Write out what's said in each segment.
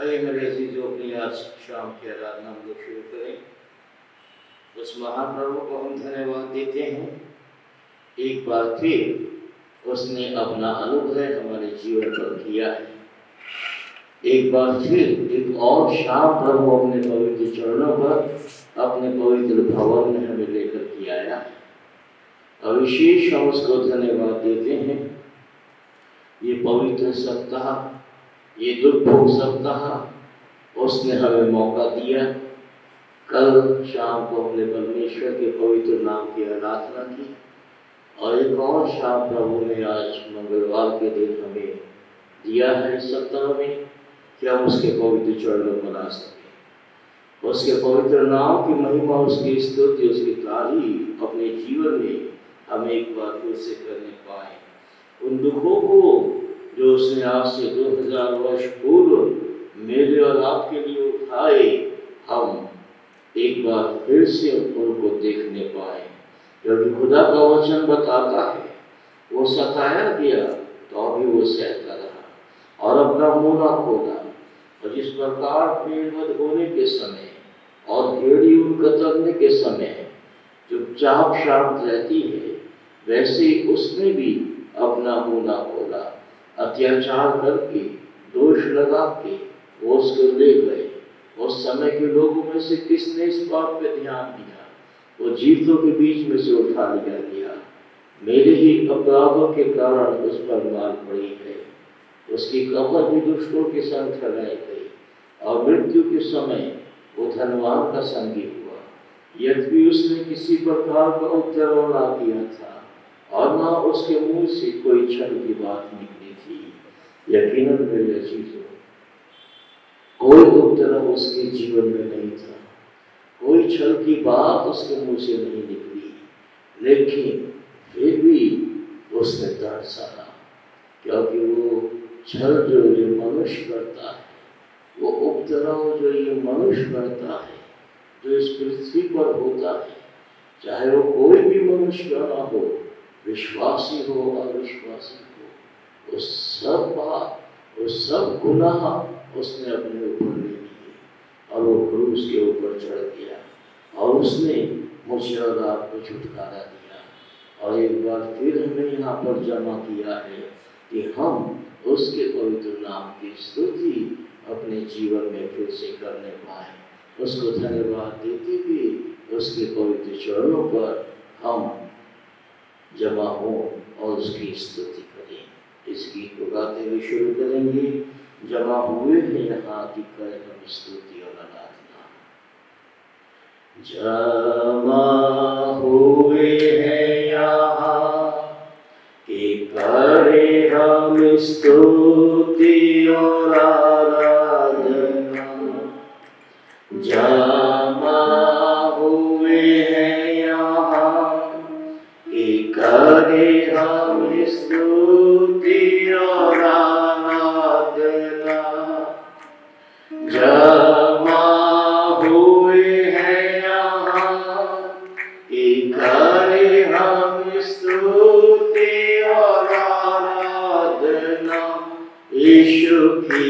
अरे मेरे अजीजों, अपनी आज शाम की आराधना हम लोग शुरू करें। उस महाप्रभु को हम धन्यवाद देते हैं। एक बार फिर उसने अपना अनुग्रह हमारे जीवन पर किया है। एक बार फिर एक और शाम प्रभु अपने पवित्र चरणों पर अपने पवित्र भवन में हमें लेकर के आया है। और विशेष हम उसको धन्यवाद देते हैं। ये पवित्र सप्ताह, ये दुर्भोग सप्ताह उसने हमें मौका दिया। कल शाम को हमने परमेश्वर के पवित्र नाम की आराधना की और एक और शाम प्रभु ने आज मंगलवार के दिन हमें दिया है सप्ताह में कि हम उसके पवित्र चरणों पर आ सकें। उसके पवित्र नाम की महिमा, उसकी स्तुति, उसकी तारीफ अपने जीवन में हम एक बार फिर से करने पाए। उन दुखों को जो उसने आज से 2000 वर्ष पूर्व मेरे और आपके लिए उठाए, हम एक बार फिर से उनको देखने पाए। क्योंकि खुदा का वचन बताता है वो सताया गया तो अभी वो सहता रहा और अपना मुंह ना खोला। और जिस प्रकार पेड़वध होने के समय और भेड़ी उन कतरने के समय चुपचाप शांत रहती है, वैसे ही उसने भी अपना मुंह ना खोला। अत्याचार करके, दोष लगा के वो उसको ले गए। उस समय के लोगों में से किसने इस बात पे ध्यान दिया? वो जीवितों के बीच में से उठा लिया गया। मेरे ही अपराधों के कारण उस पर मार पड़ी है। उसकी कब्र भी दुष्टों के संग ठहराई गई और मृत्यु के समय वो धनवान का संगी हुआ। यद्यपि उसने किसी प्रकार का उपद्रव ना किया था और ना उसके मुंह से कोई छल की बात निकली थी। यकीनन मेरे अजीजों, कोई उपद्रव उसके जीवन में नहीं था, कोई छल की बात उसके मुंह से नहीं निकली, लेकिन फिर भी उसने दर्द सहा। क्योंकि वो छल जो ये मनुष्य करता है, वो उपद्रव जो ये मनुष्य करता है, जो इस पृथ्वी पर होता है, चाहे वो कोई भी मनुष्य क्यों ना हो, विश्वासी हो अविश्वासी हो, उस सब बात, उस सब गुनाह उसने अपने ऊपर ले लिए और वो क्रूस के ऊपर चढ़ गया और उसने मुझे और आपको छुटकारा दिया। और एक बार फिर हमें यहाँ पर जमा किया है कि हम उसके पवित्र नाम की स्तुति अपने जीवन में फिर से करने पाए। उसको धन्यवाद देते हुए उसके पवित्र चरणों पर हम जमा हो और उसकी स्तुति करें। इस गीत को गाते हुए शुरू करेंगे। जमा हुए हैं यहाँ की करें हम स्तुति और आराधना। जमा हुए हैं यहाँ कि करें हम स्तुति और आराधना। जमा हुए हैं यहाँ कि करें हम स्तुति और आराधना। जमा हुए हैं यहाँ कि करें हम स्तुति और आराधना यीशु की।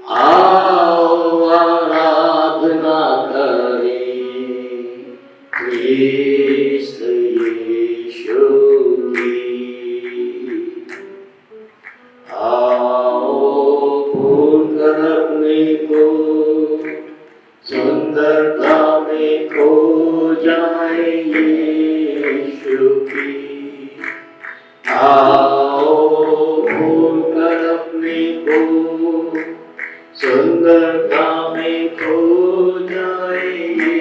आओ आराधना करें क्रिस्त यीशु की। आओ भूल कर अपने को सुंदरता में खो जाएंगे यीशु की। आओ भूल कर अपने को सुंदरता में खो जाएंगे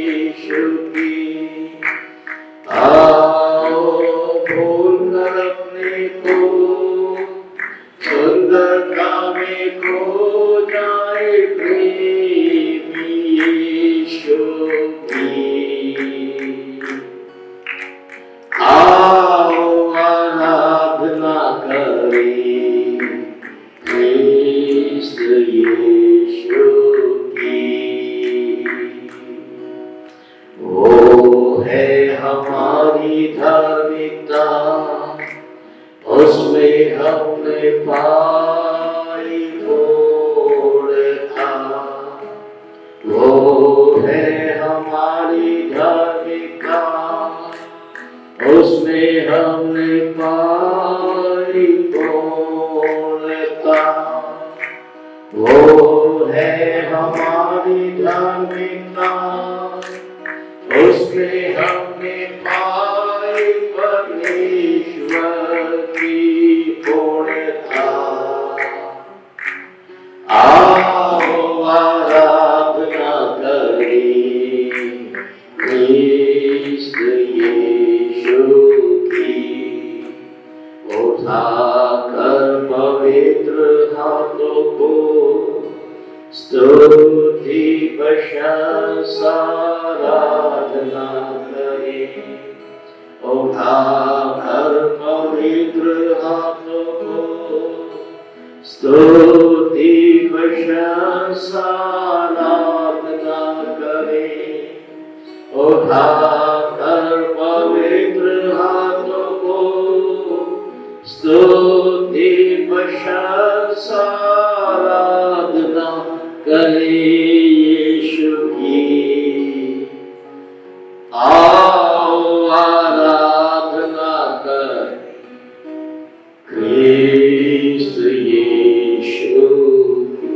यीशु की। आओ भूल कर अपने को सुंदरता में खो जाए प्रेमी यीशु की। आओ आराधना करें क्रिस्त यीशु की। वो है हमारी धार्मिकता, उसमें हमने पाया है हमारी धार्मिकता, उसमें हमने पाई पूर्णता। वो है हमारी धार्मिकता, उसमें हमने पाई परमेश्वर की पूर्णता। आओ आराधना करें क्रिस्त यीशु की, उठाकर पवित्र हाथों को स्तुति प्रशंसा आराधना करें। उठाकर पवित्र हाथों को स्तुति प्रशंसा आराधना करें। उठाकर पवित्र हाथों को स्तुति प्रशंसा आराधना करें यीशु की। आओ आराधना कर क्रिस्त यीशु की।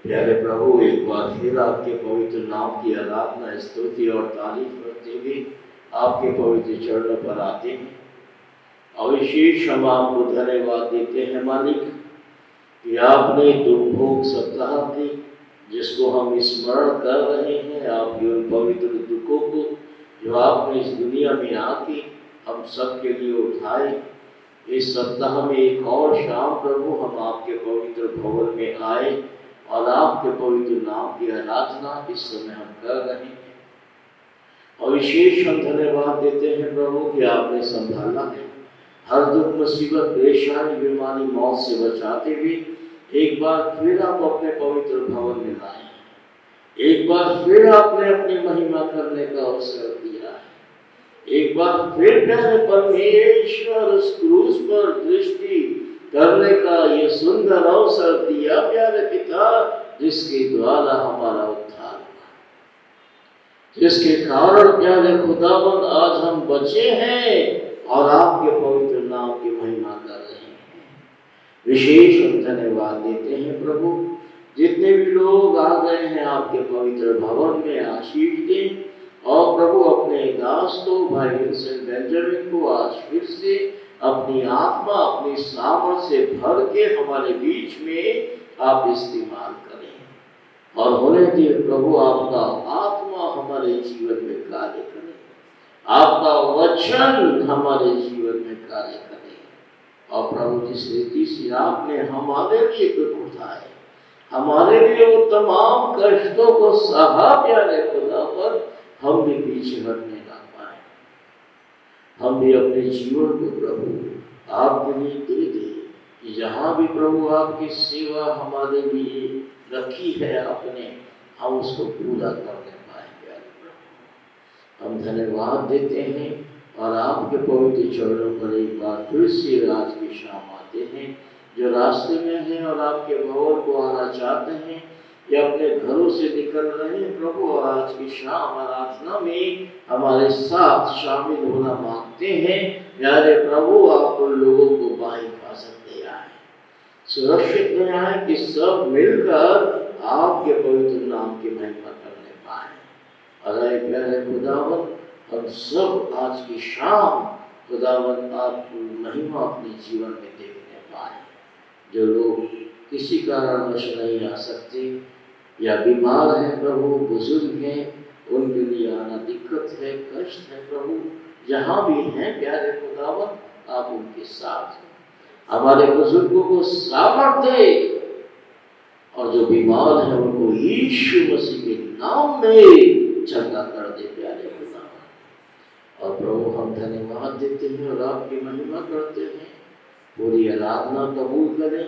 प्यारे प्रभु, एक बार फिर आपके पवित्र नाम की आराधना, स्तुति और तारीफ करते हुए आपके पवित्र चरणों पर आते हैं। अविशेष हम आपको धन्यवाद देते हैं मालिक कि आपने दुर्भोग सप्ताह की, जिसको हम स्मरण कर रहे हैं, आपके उन पवित्र दुखों को जो आपने इस दुनिया में आके हम सबके लिए उठाए। इस सप्ताह में एक और शाम प्रभु हम आपके पवित्र भवन में आए और आपके पवित्र नाम की आराधना इस समय हम कर रहे हैं। और विशेष हम धन्यवाद देते हैं प्रभु कि आपने संभाला है, हर दुख मुसीबत परेशानी बीमारी मौत से बचाते हुए एक बार फिर आप अपने पवित्र भवन में लाए। एक बार फिर आपने अपनी महिमा करने का अवसर दिया है। एक बार फिर प्यारे परमेश्वर उस क्रूस पर दृष्टि करने का ये सुंदर अवसर दिया प्यारे पिता, जिसके द्वारा हमारा उद्धार हुआ, जिसके कारण प्यारे खुदाबंद आज हम बचे हैं और आपके पवित्र नाम की महिमा कर रहे हैं। विशेष हम धन्यवाद देते हैं प्रभु, जितने भी लोग आ गए हैं आपके पवित्र भवन में, आशीष दें। और प्रभु अपने दास को भाई विंसेंट बेंजामिन को आज फिर से अपनी आत्मा अपनी सामर्थ से भर के हमारे बीच में आप इस्तेमाल करें और होने दिए प्रभु आपका आत्मा हमारे जीवन में कार्य करे, आपका वचन हमारे जीवन में कार्य करे। और प्रभु जिस रीति से आपने हमारे लिए दुख उठाए, हमारे लिए वो तमाम कष्टों को सहा प्यारे खुदा पर, हम भी पीछे हटने ना पाए। हम भी अपने जीवन को प्रभु आपके लिए दे दें कि जहाँ भी प्रभु आपकी सेवा हमारे लिए रखी है आपने, हम उसको पूरा करने पाए प्यारे प्रभु। हम धन्यवाद देते हैं और आपके पवित्र चरणों पर एक बार फिर से आज की शाम आते हैं। जो रास्ते में हैं और आपके भवन को आना चाहते हैं या अपने घरों से निकल रहे हैं प्रभु, और आज की शाम आराधना में हमारे साथ शामिल होना मांगते हैं, प्यारे प्रभु आप उन लोगों को बाई हिफाजत दे आए, सुरक्षित ले आए कि सब मिलकर आपके पवित्र नाम की महिमा करने पाए। अरे प्यारे खुदावन, हम सब आज की शाम खुदावन आपकी महिमा अपने जीवन में देखने पाए। जो लोग किसी कारणवश नहीं आ सकते या बीमार हैं प्रभु, बुजुर्ग हैं, उनके लिए आना दिक्कत है, कष्ट है प्रभु, जहाँ भी हैं प्यारे खुदावन आप उनके साथ हैं। हमारे बुजुर्गों को सामर्थ दे और जो बीमार हैं उनको यीशु मसीह के नाम में चंगा कर दे प्यारे खुदावन। और प्रभु हम धन्यवाद देते हैं और आपकी महिमा करते हैं। पूरी आराधना कबूल करें।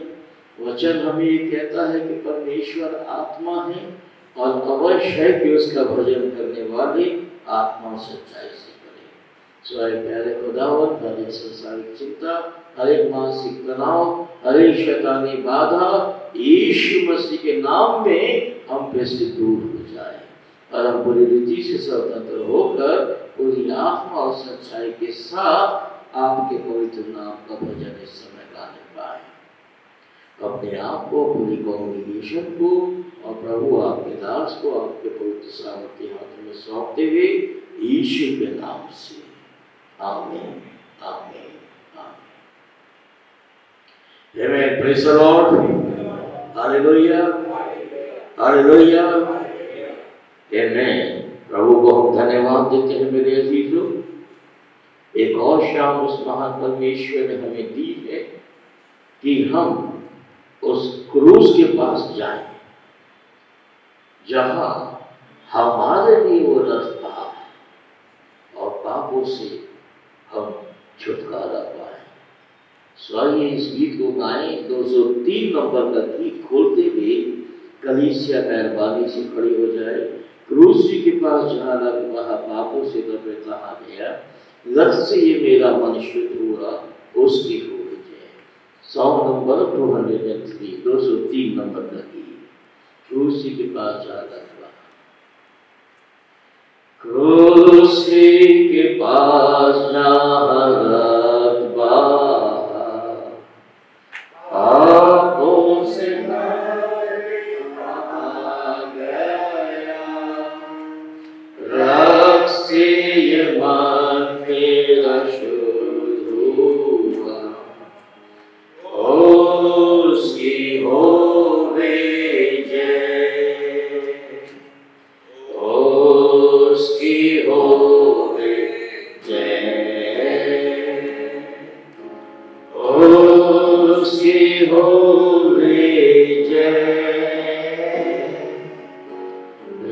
वचन हमें ये कहता है कि परमेश्वर आत्मा है और अवश्य है कि उसका भजन करने वाले आत्मा सच्चाई से करें। स्वाय प्यारे खुदावन, हर एक संसारिक चिंता, हर एक मानसिक तनाव, हर एक शैतानी बाधा यीशु मसीह के नाम में हम पे से दूर हो जाए और हम पूरी रीति से स्वतंत्र होकर पूरी आत्मा और सच्चाई के साथ आपके पवित्र नाम का भजन इस समय गाने पाए। अपने आप को, पूरी कॉन्ग्रेगेशन को और प्रभु आपके दास को आपके पवित्र सामर्थ्य हाथों में सौंपते हुए यीशु के नाम से आमीन, आमीन, आमीन। Amen. Praise the Lord. Hallelujah. Hallelujah. Amen. प्रभु को हम धन्यवाद देते हैं मेरे अजीजों। एक और शाम उस महान परमेश्वर ने हमें दी है कि हम उस क्रूस के पास जाएं, जहां हमारे लिए वो रास्ता है और पापों से हम छुटकारा पाए। स्वाइए इस गीत को गाएं। 203 नंबर का गीत खोलते हुए कलीसिया मेहरबानी से खड़ी हो जाए। क्रूसी के पास जहाँ रब कहा पापों से रब कहा गया, लक्ष्य से ये मेरा मन शुद्ध हुआ उसकी हो जाए। सॉन्ग नंबर 203, 203 नंबर का गीत। क्रूसी के पास जहाँ रब क्रूसी के पास जहाँ रब पापों से रक्त से ये मन मेरा शुद्ध हुआ, उसकी होवे जय, उसकी होवे जय, उसकी होवे जय।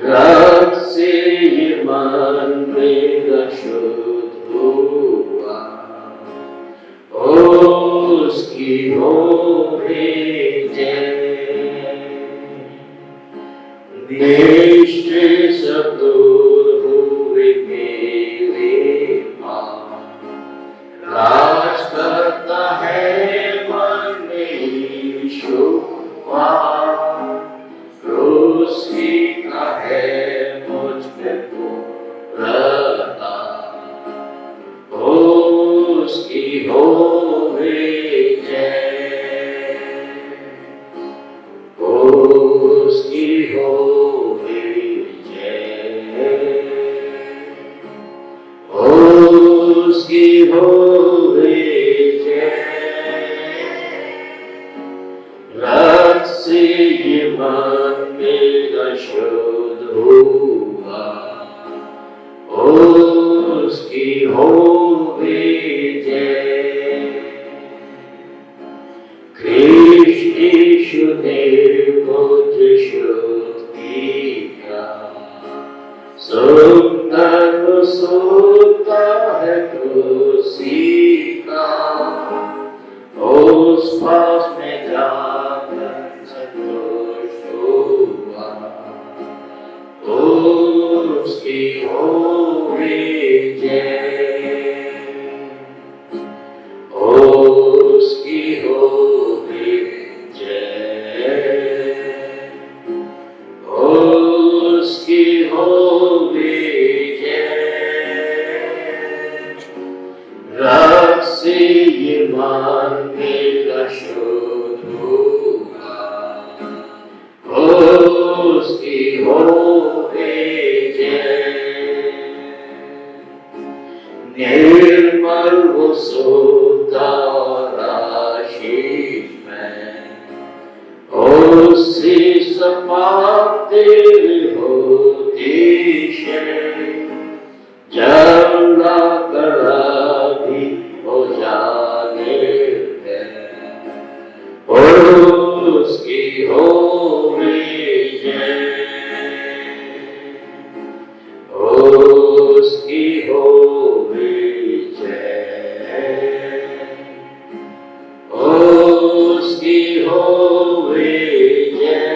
रक्त से ये मन मेरा शुद्ध हुआ, उसकी होवे जय। निश्चय सब दूर हुए मेरे पाप, राज करता है मन में यीशु क्रूसी का है मुझ पे पूरा, उसकी होवे जय, उसकी होवे जय, उसकी होवे जय। रक्त से ये मन मेरा शुद्ध हुआ, उसकी होवे जय। कृष्ण यीशु ने मुझे शुद्ध किया, सुंदर सोता है क्रूसी का, उस पास में जाकर संतुष्ट हुआ, उसकी होवे जय, उसकी होवे जय, उसकी होवे जय। रक्त से ये मन मेरा शुद्ध हुआ, उसकी होवे जय। निर्मल वो सोता आशीष में, उससे समाप्ति होती है। जब ना करा भी हो जाने है, उसकी होवे जय, उसकी होवे जय, उसकी होवे जय।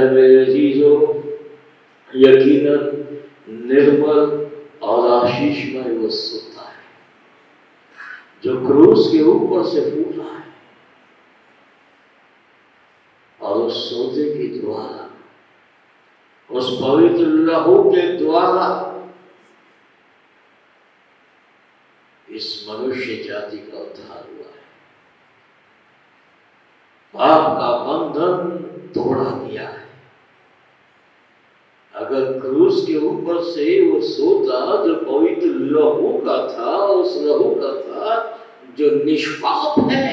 खैर मेरे अजीजों, यकीनन निर्मल और आशीषमय वो सोता है जो क्रूस के ऊपर से फूला है, और उस सोते के द्वारा, उस पवित्र लहू के द्वारा इस मनुष्य जाति का उद्धार हुआ है। पाप का बंधन तोड़ा गया है। अगर क्रूस के ऊपर से वो सोता जो पवित्र लहू का था, उस लहू का था जो निष्पाप है।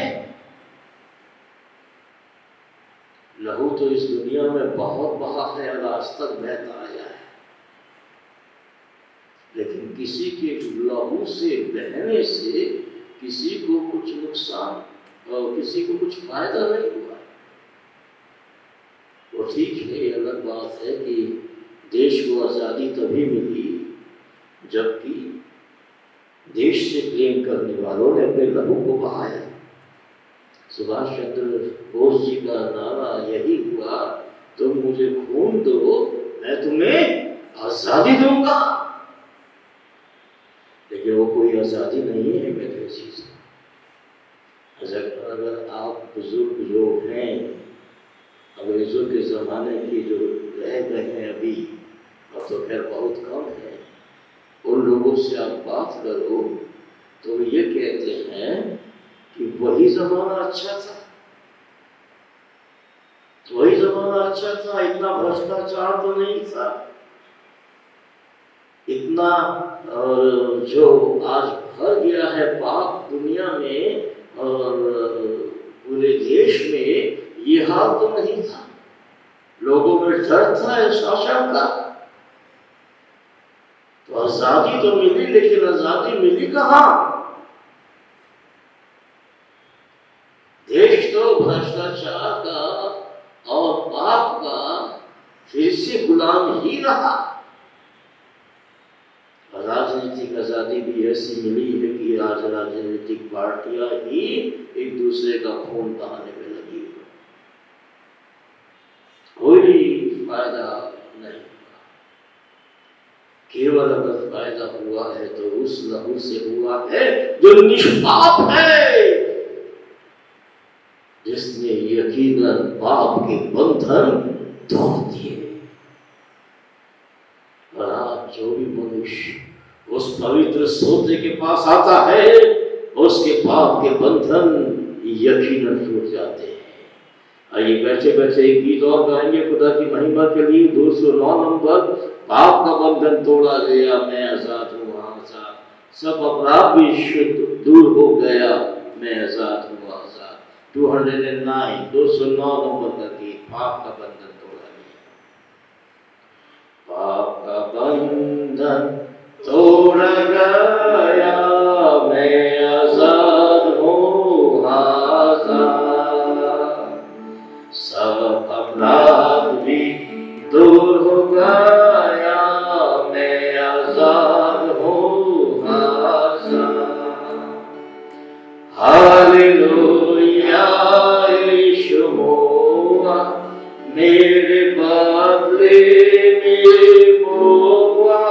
लहू तो इस दुनिया में बहुत बहा है और आज तक बहता आया है, लेकिन किसी के लहू से बहने से किसी को कुछ नुकसान और किसी को कुछ फायदा नहीं हुआ। वो ठीक है, ये अलग बात है कि देश को आज़ादी तभी मिली जबकि देश से प्रेम करने वालों ने अपने लहू को बहाया। सुभाष चंद्र बोस जी का नारा यही हुआ, तुम मुझे खून दो, मैं तुम्हें आज़ादी दूंगा। लेकिन वो कोई आज़ादी नहीं है मेरे चीज। अगर आप बुजुर्ग जो हैं, अंग्रेजों के ज़माने के जो रह गए हैं अभी, अब तो खैर बहुत कम है, उन लोगों से आप बात करो तो ये कहते हैं कि वही ज़माना अच्छा था, वही ज़माना अच्छा था, इतना भ्रष्टाचार तो नहीं था, इतना जो आज भर गया है पाप दुनिया में और पूरे देश में, ये हाल तो नहीं था। लोगों में डर था शासन का। तो आजादी तो मिली, लेकिन आजादी मिली कहाँ? देश तो भ्रष्टाचार का और पाप का फिर से गुलाम ही रहा। राजनीतिक आजादी भी ऐसी मिली है कि आज राजनीतिक पार्टियां ही एक दूसरे का खून बहाने में लगी हुई, कोई फायदा नहीं हुआ। केवल अगर फायदा हुआ है तो उस लहू से हुआ है जो निष्पाप है, जिसने यकीनन पाप के बंधन तोड़ दिए। और आज जो भी मनुष्य उस पवित्र सोते के पास आता है, उसके पाप के बंधन यकीनन टूट जाते हैं। आइए बैठे बैठे एक गीत और गाएंगे खुदा की महिमा के लिए। 209 नंबर, पाप का बंधन तोड़ा गया, मैं आजाद हूँ आजाद, सब अपराध भी शुद्ध दूर हो गया, मैं आजाद हूँ आजाद। 209 नंबर का गीत, पाप का बंधन तोड़ा गया। पाप का बंधन तोड़ा गया, मैं आजाद हूँ आजाद, सब अपराध भी दूर हो गया, मैं आजाद हूँ आजाद। हालेलुया यीशु मोआ, मेरे बदले में मोआ।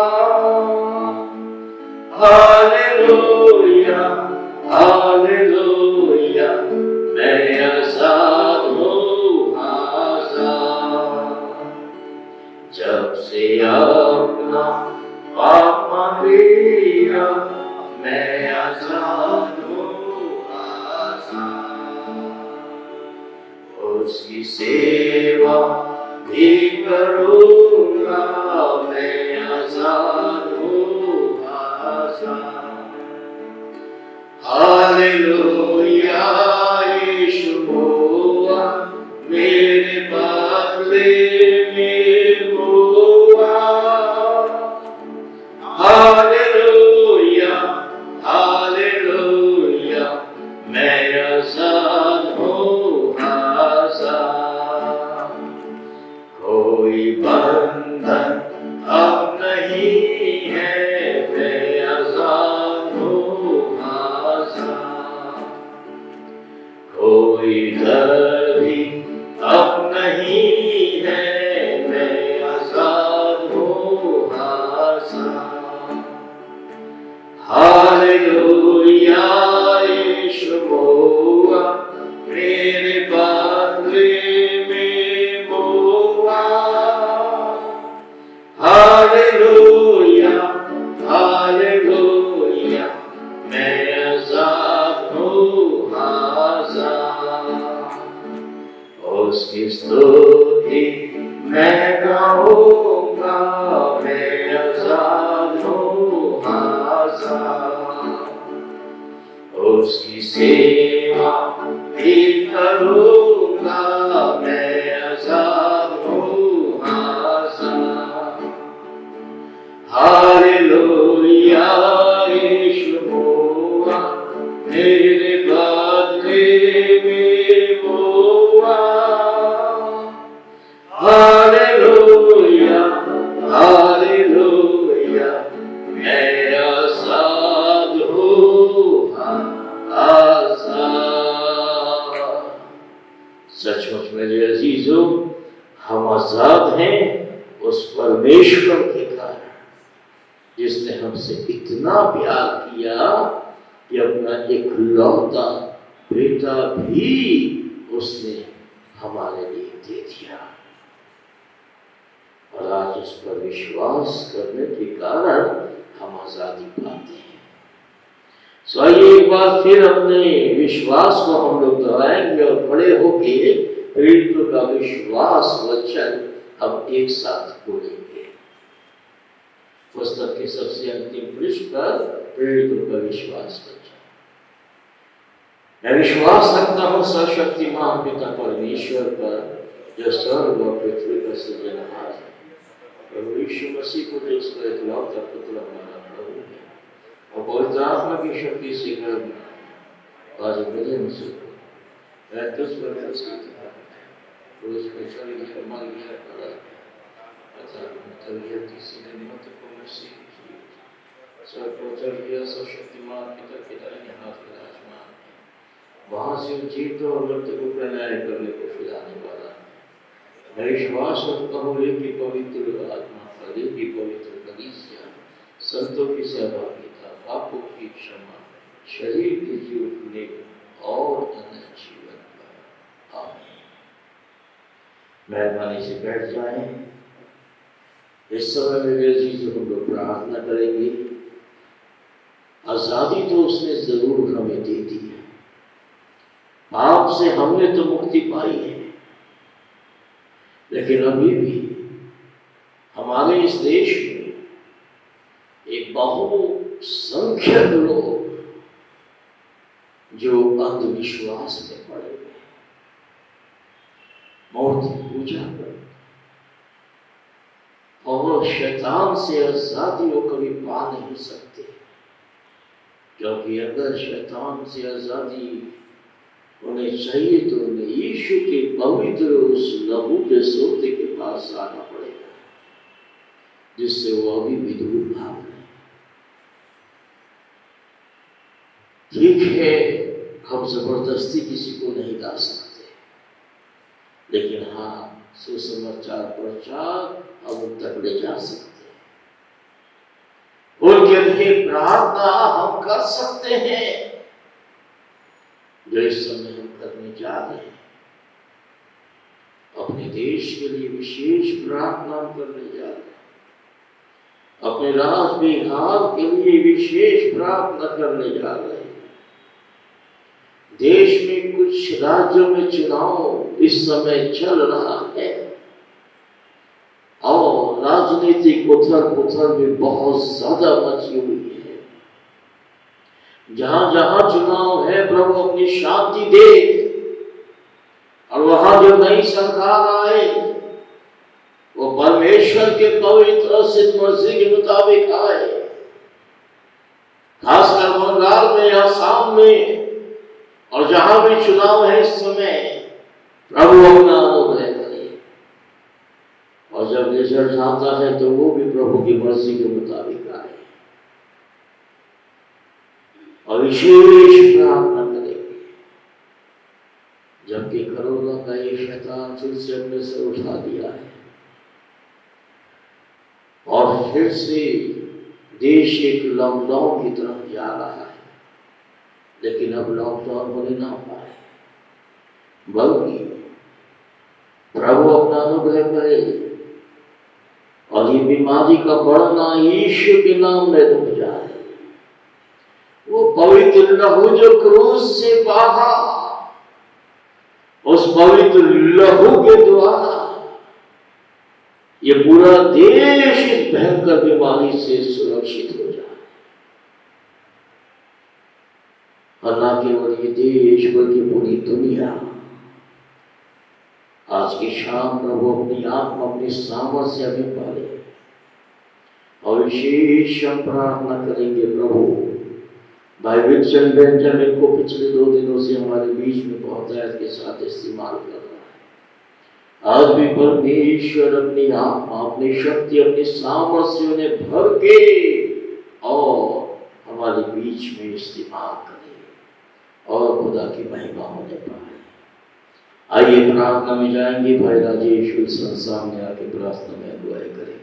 हालेलुया हालेलुया, मैं आजाद हूँ आजाद। जब से अपना पाप मान लिया, मैं आजाद हूँ आजाद। उसकी सेवा भी करूँगा, मैं आजाद हूँ आजाद। हालेलुया यीशु मोआ, मेरे बदले में मोआ। हालेलुया हालेलुया, मैं आजाद हूँ आजाद। कोई बंधन अब नहीं है, मैं आजाद हूँ आजाद। कोई डर भी अब नहीं है, रहूंगा, मैं आजाद हूँ आजाद, उसकी सेवा भी करूंगा, मैं आजाद हूँ आजाद। हालेलुया यीशु हुआ मेरे बदले में हुआ, हालेलुया हालेलुया, मैं आजाद हूँ आजाद। सचमुच मेरे अजीजों, हम आजाद हैं उस परमेश्वर के कारण, जिसने हमसे इतना प्यार किया कि अपना इकलौता बेटा भी उसने हमारे लिए दे दिया। और आज उस पर विश्वास करने के कारण हम आजादी पाते हैं। सो आइए एक बार फिर अपने विश्वास को हम लोग दोहराएंगे और खड़े होके प्रेरितों का विश्वास वचन हम एक साथ बोलेंगे। पुस्तक के सबसे अंतिम पृष्ठ पर प्रेरितों का विश्वास वचन। मैं विश्वास रखता हूँ सर्वशक्तिमान पिता परमेश्वर पर, जो स्वर्ग और पृथ्वी का सृजनहार है, प्रभु यीशु मसीह को जो उसका इकलौता पुत्र हमारा प्रभु है, और पवित्र आत्मा की शक्ति से गर्भ आज मिले मुझे मैं तुझ पर उसकी पुरुष को चल गया मर गया पड़ा तबीयत किसी ने मत को मसीह की सब को चल गया सर्वशक्तिमान पिता के दाहिने हाथ में विराजमान है, वहां से जीत और मृत्यु को प्रलय करने को फिराने वाला है। मैं विश्वास रखता हूँ कि पवित्र आत्मा फले की पवित्र कलीसिया, संतों की सहभागिता, पापों की क्षमा, शरीर के जीवने और अनंत जीवन का। आमीन। मेहरबानी से बैठ जाएं। इस समय मेरे अजीजों हम लोग प्रार्थना करेंगे। आजादी तो उसने जरूर हमें दे दी है, पाप से हमने तो मुक्ति पाई है, लेकिन अभी भी हमारे इस देश में एक बहुसंख्यक लोग जो अंधविश्वास में पड़े हुए हैं, मूर्ति पूजा करते और शैतान से आजादी वो कभी पा नहीं सकते, क्योंकि अगर शैतान से आजादी उन्हें चाहिए तो उन्हें यीशु के पवित्र उस लहू के सोते के पास आना पड़ेगा, जिससे वो अभी भी दूर भाग रहे। ठीक है, हम जबरदस्ती किसी को नहीं ला सकते, लेकिन हाँ, सुसमाचार प्रचार हम उन तक ले जा सकते हैं। उनके लिए प्रार्थना हम कर सकते हैं, जो इस समय हम करने जा रहे हैं। अपने देश के लिए विशेष प्रार्थना करने जा रहे हैं, अपने राज्य बिहार के लिए विशेष प्रार्थना करने जा रहे हैं। देश में कुछ राज्यों में चुनाव इस समय चल रहा है और राजनीतिक उथल पुथल भी बहुत ज्यादा मची हुई है। जहां जहां चुनाव है, प्रभु अपनी शांति दे, और वहां जो नई सरकार आए वो परमेश्वर के पवित्र सिद्ध मर्जी के मुताबिक आए। खासकर बंगाल में, आसाम में और जहां भी चुनाव है इस समय, प्रभु अपना अनुग्रह करिए। और जब रिजल्ट आता है तो वो भी प्रभु की मर्जी के मुताबिक आए। और विशेष प्रार्थना करेंगे, जबकि कोरोना का ये शैतान फिर से अपने से उठा दिया है और फिर से देश एक लॉकडाउन की तरफ जा रहा है। लेकिन अब लॉकडाउन होने ना पाए, बल्कि प्रभु अपना अनुग्रह करे और ये बीमारी का बढ़ना यीशु के नाम में रुक जाए। वो पवित्र लहू जो क्रूस से बहा, उस पवित्र लहू के द्वारा ये पूरा देश इस भयंकर बीमारी से सुरक्षित हो जाए। और न केवल ये देश बल्कि पूरी दुनिया आज की शाम प्रभु अपनी आत्मा अपनी सामर्थ्य में पाले। और विशेष हम प्रार्थना करेंगे प्रभु भाई विल्सन बेंजामिन को पिछले 2 दिनों से हमारे बीच में बहुतायत के साथ इस्तेमाल कर रहा है। आज भी परमेश्वर अपनी आत्मा अपनी शक्ति अपनी सामर्थ्य उन्हें भर के और हमारे बीच में इस्तेमाल करे और खुदा की महिमा होने पाए। आइए प्रार्थना में जाएंगे। भाई राजेश विल्सन सामने आके प्रार्थना में अगुवाई करेंगे।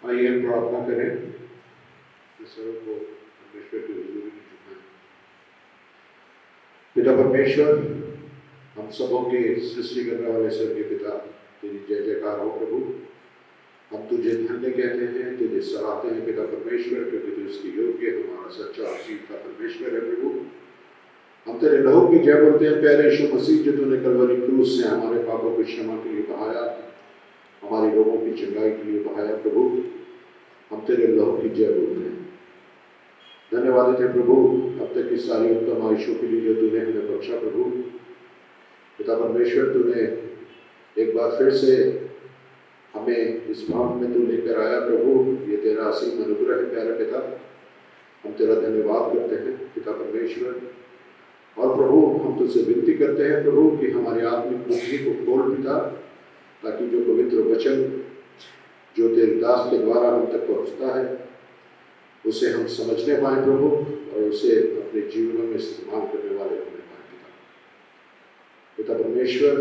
आइए हम प्रार्थना करें। सर्व को परमेश्वर की हुजूरी में झुकाएं। पिता परमेश्वर, हम सबों के सृष्टि करने वाले स्वर्गीय पिता, तेरी जय जयकार हो प्रभु। हम तुझे धन्य कहते हैं, तुझे सराहते हैं पिता परमेश्वर, क्योंकि तू इसके योग्य हमारा सच्चा सीधा परमेश्वर है प्रभु। हम तेरे लहू की जय बोलते हैं प्यारे यीशु मसीह, जो तूने कलवरी क्रूस से हमारे पापों की क्षमा के लिए बहाया, हमारे रोगों की चंगाई के लिए बहाया प्रभु। हम तेरे लहू की जय बोलते हैं। धन्यवाद है प्रभु अब तक की सारी उत्तम आयुषों के लिए जो तूने हमें बख्शा प्रभु। पिता परमेश्वर, तूने एक बार फिर से हमें इस भाव में तू लेकर आया प्रभु। ये तेरा असीम अनुग्रह है प्यारे पिता। हम तेरा धन्यवाद करते हैं पिता परमेश्वर। और प्रभु, हम तुझसे विनती करते हैं प्रभु कि हमारी आत्मिक बुद्धि को खोल पिता, ताकि जो पवित्र वचन जो तेरे दास के द्वारा हम तक पहुँचता है उसे हम समझने पाए प्रभु, और उसे अपने जीवनों में इस्तेमाल करने वाले होने पाए पिता परमेश्वर।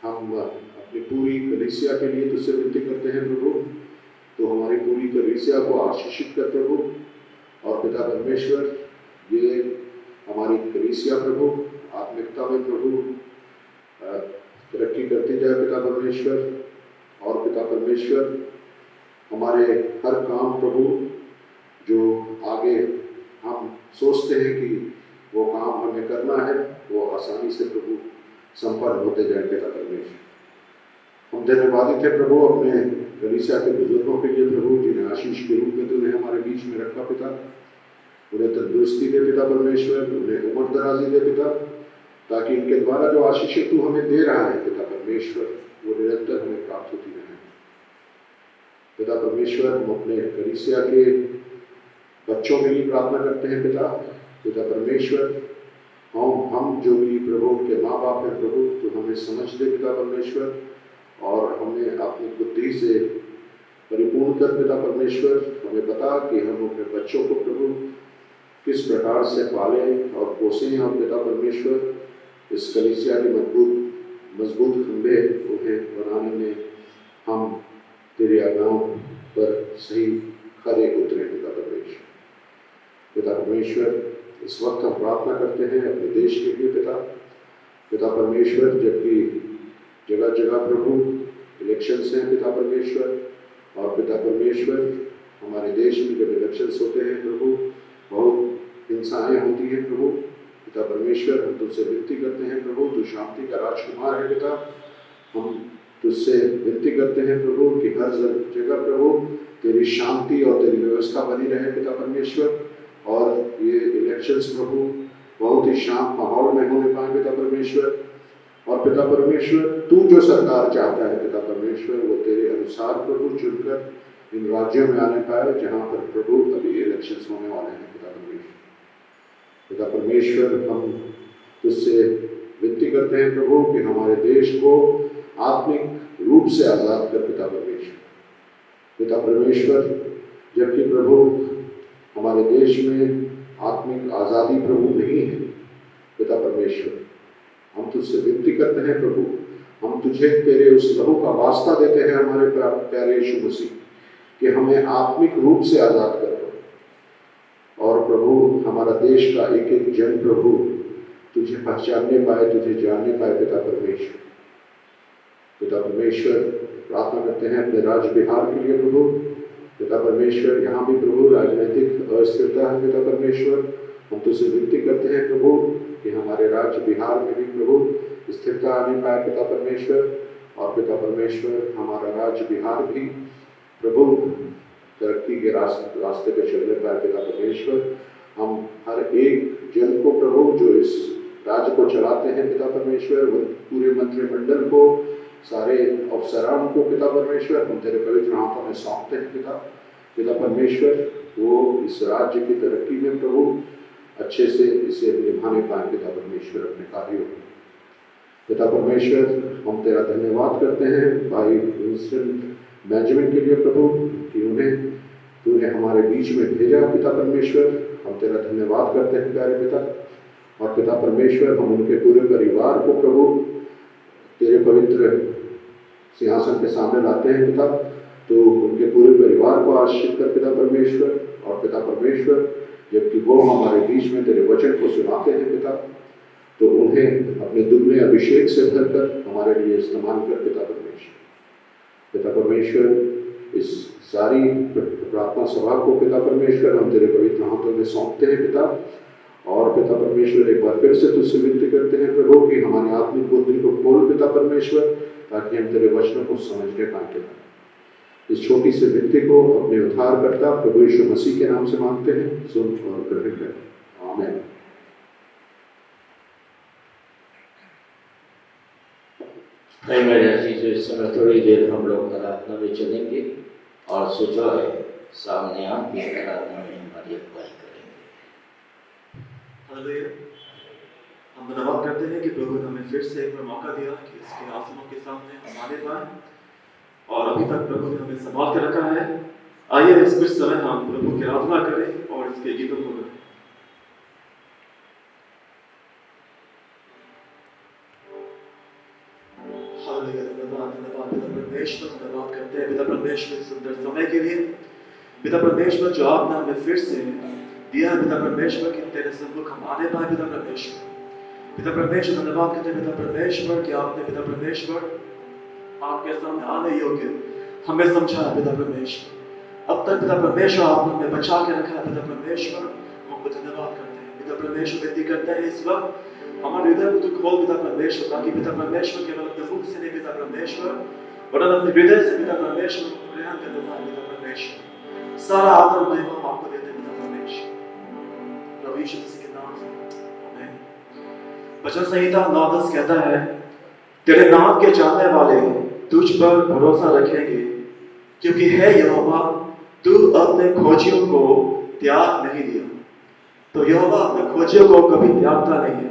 हम अपनी पूरी कलीसिया के लिए तुझसे विनती करते हैं प्रभु, तो हमारी पूरी कलीसिया को आशीषित कर प्रभु। और पिता परमेश्वर, ये हमारी कलीसिया प्रभु आत्मिकता में प्रभु तरक्की करती जाए पिता परमेश्वर। और पिता परमेश्वर, हमारे हर काम प्रभु जो आगे हम सोचते हैं कि वो काम हमें करना है, वो आसानी से प्रभु संपन्न होते जाए पिता परमेश्वर। हम धन्यवादित है प्रभु अपने कलीसिया के बुजुर्गों के लिए प्रभु, जिन्हें आशीष के रूप में तूने हमारे बीच में रखा पिता। उन्हें तंदुरुस्ती दे पिता परमेश्वर, उन्हें उम्र दराजी दे पिता, ताकि इनके द्वारा जो आशीष तू हमें दे रहा है पिता परमेश्वर, वो निरंतर हमें प्राप्त होती रहे पिता परमेश्वर। हम अपने कलीसिया के बच्चों के लिए प्रार्थना करते हैं पिता परमेश्वर। हम जो भी प्रभु के माँ बाप हैं प्रभु, तो हमें समझ दे पिता परमेश्वर, और हमें अपनी बुद्धि से परिपूर्ण कर पिता परमेश्वर। हमें बता कि हम अपने बच्चों को प्रभु किस प्रकार से पालें और पोसें, और पिता परमेश्वर इस कलीसिया के मजबूत खंभे उन्हें बनाने में हम तेरी आज्ञाओं पर सही खरे उतरे पिता परमेश्वर। इस वक्त हम प्रार्थना करते हैं अपने देश के लिए पिता परमेश्वर, जबकि जगह जगह प्रभु इलेक्शंस हैं पिता परमेश्वर। और पिता परमेश्वर, हमारे देश में जब इलेक्शंस होते हैं प्रभु, बहुत हिंसाएं होती हैं प्रभु। पिता परमेश्वर, हम तुझसे विनती करते हैं प्रभु, तू शांति का राजकुमार है पिता। हम तुझसे विनती करते हैं प्रभु कि हर जगह प्रभु तेरी शांति और तेरी व्यवस्था बनी रहे पिता परमेश्वर। और ये इलेक्शंस प्रभु बहुत ही शांत माहौल में होने पाए पिता परमेश्वर। और पिता परमेश्वर, तू जो सरकार चाहता है पिता परमेश्वर, वो तेरे अनुसार प्रभु चुनकर इन राज्यों में आने पाए जहाँ पर प्रभु अभी इलेक्शंस होने वाले हैं पिता परमेश्वर। हम तुझसे विनती करते हैं प्रभु कि हमारे देश को आत्मिक रूप से आजाद कर पिता परमेश्वर। जबकि प्रभु हमारे देश में आत्मिक आज़ादी प्रभु नहीं है पिता परमेश्वर, हम तुझसे विनती करते हैं प्रभु, हम तुझे तेरे उस लहू का वास्ता देते हैं हमारे प्यारे यीशु मसीह, कि हमें आत्मिक रूप से आज़ाद कर दो। और प्रभु, हमारा देश का एक एक जन प्रभु तुझे पहचानने पाए, तुझे जानने पाए पिता परमेश्वर। पिता परमेश्वर प्रार्थना करते हैं अपने राज्य बिहार के लिए प्रभु। पिता परमेश्वर यहाँ भी प्रभु राजनीतिक अस्थिरता है पिता परमेश्वर, हम तुझसे विनती करते हैं प्रभु कि हमारे राज्य बिहार में भी प्रभु स्थिरता आने पाए पिता परमेश्वर। और पिता परमेश्वर हमारा राज्य बिहार भी प्रभु तरक्की के रास्ते पर चलने पाए पिता परमेश्वर। हम हर एक जन को प्रभु जो इस राज्य को चलाते हैं पिता परमेश्वर, पूरे मंत्रिमंडल को, सारे अफसरान को पिता परमेश्वर हम तेरे पवित्र हाथों में सौंपते हैं पिता परमेश्वर। वो इस राज्य की तरक्की में प्रभु अच्छे से इसे निभाने पाए पिता परमेश्वर अपने कार्यों में। पिता परमेश्वर हम तेरा धन्यवाद करते हैं भाई विंस्टन बेंजामिन के लिए प्रभु कि उन्हें तूने हमारे बीच में भेजा पिता परमेश्वर। हम तेरा धन्यवाद करते हैं प्यारे पिता। और पिता परमेश्वर हम उनके पूरे परिवार को प्रभु तेरे पवित्र सिंहासन के सामने लाते हैं पिता। तो उनके पूरे परिवार को आशीष कर पिता परमेश्वर। और पिता परमेश्वर जबकि वो हमारे बीच में तेरे वचन को सुनाते हैं पिता, तो उन्हें अपने दुगने अभिषेक से भरकर हमारे लिए इस्तेमाल कर पिता परमेश्वर। पिता परमेश्वर इस सारी प्रार्थना सभा को पिता परमेश्वर हम तेरे पवित्र हाथों में सौंपते हैं पिता। और पिता परमेश्वर एक बार फिर से तुझसे विनती करते हैं प्रभु कि हमारी आत्मिक बुद्धि को खोल पिता परमेश्वर, ताकि हम तेरे वचनों को समझने पाए पिता। इस छोटी सी विनती को अपने उद्धारकर्ता प्रभु यीशु मसीह के नाम से मांगते हैं, सुन और ग्रहण करें। आमीन। मेरे अजीज, इस समय थोड़ी देर हम लोग आराधना में चलेंगे और सोचा है सामने आप भी आराधना में हमारी अगुवाई करेंगे। हालेलुया। हम धन्यवाद करते हैं कि प्रभु ने हमें फिर से एक बार मौका दिया कि इसके आसमानों के सामने हम आने पाए, और अभी तक प्रभु ने हमें संभाल के रखा है। आइए इस कुछ समय हम प्रभु की आराधना करें और इसके गीतों को गाएं। हालेलुया। धन्यवाद पिता परमेश्वर, धन्यवाद करते हैं पिता परमेश्वर सुंदर समय के लिए। पिता परमेश्वर जो आपने हमें फिर से दिया है पिता परमेश्वर कि तेरे सम्मुख हम आने पाए पिता परमेश्वर। पिता परमेश्वर धन्यवाद करते हैं पिता परमेश्वर कि आपने पिता परमेश्वर आपके सामने आने योग्य हमें समझा है पिता परमेश्वर। अब तक पिता परमेश्वर आपने हमें बचा के रखा है पिता परमेश्वर, हमको धन्यवाद करते हैं पिता परमेश्वर। विनती करते हैं इस वक्त हमारे हृदय को तू खोल पिता परमेश्वर, ताकि पिता परमेश्वर केवल अपने मुख से नहीं पिता परमेश्वर, वरन अपने हृदय से पिता परमेश्वर को ग्रहण करने पाए पिता परमेश्वर। सारा आदर महिमा हम आपको देते हैं पिता परमेश्वर, प्रभु यीशु मसीह के नाम से आमीन। वचन संहिता 9:10 कहता है, तेरे नाम के जानने वाले तुझ पर भरोसा रखेंगे, क्योंकि है यहोवा तू अपने खोजियों को त्याग नहीं दिया। तो यहोवा अपने खोजियों को कभी त्यागता नहीं है।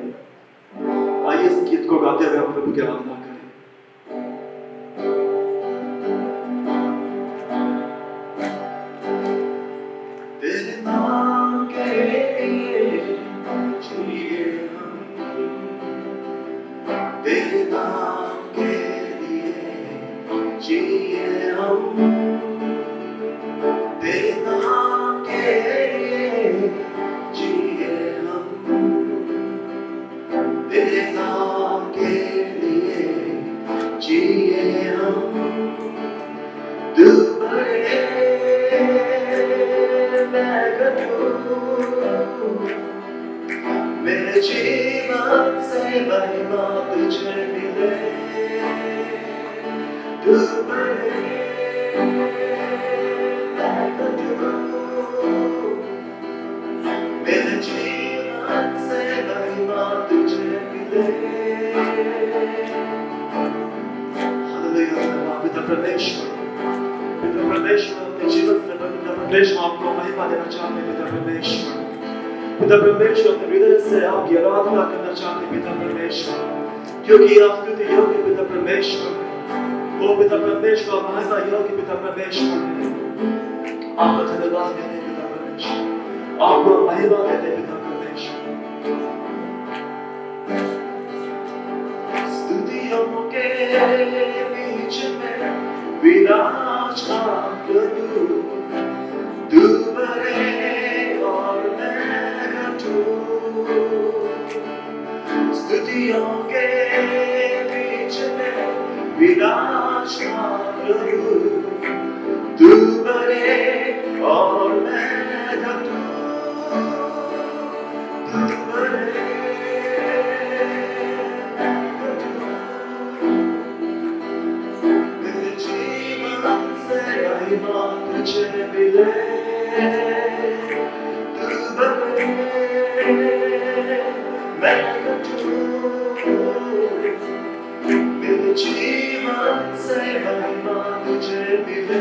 आइए इस गीत को गाते हुए हम प्रभु की आराधना करें। तेरे नाम के लिए जिए हम, तेरे नाम के लिए जिए हम, तेरे नाम के लिए जिए हम, तेरे नाम के लिए जिए हम। तू बड़े मैं घटूं, मेरे जीवन से महिमा तुझे मिले। तू बड़े मैं घटूं, मेरे जीवन से महिमा तुझे मिले। हालेलुया। पिता परमेश्वर अपने जीवन से पिता परमेश्वर आपको महिमा देना चाहते हैं पिता परमेश्वर। पिता परमेश्वर अपने हृदय से आपकी आराधना करना चाहते हैं पिता परमेश्वर, क्योंकि आप स्तुति योग्य पिता परमेश्वर। ओ पिता परमेश्वर महिमा योग्य पिता परमेश्वर, आपको धन्यवाद देते हैं पिता परमेश्वर, आपको महिमा देते हैं पिता परमेश्वर। स्तुतियों के बीच में विराज कर तू बड़े और मैं घटूं। स्तुतियों के बीच में विनाश का प्रभु तू बने और मैं घटूं तू बने मेरे जीवन से महिमा तुझे मिले तू बने मैं घटूं मेरे जीवन से महिमा तुझे मिले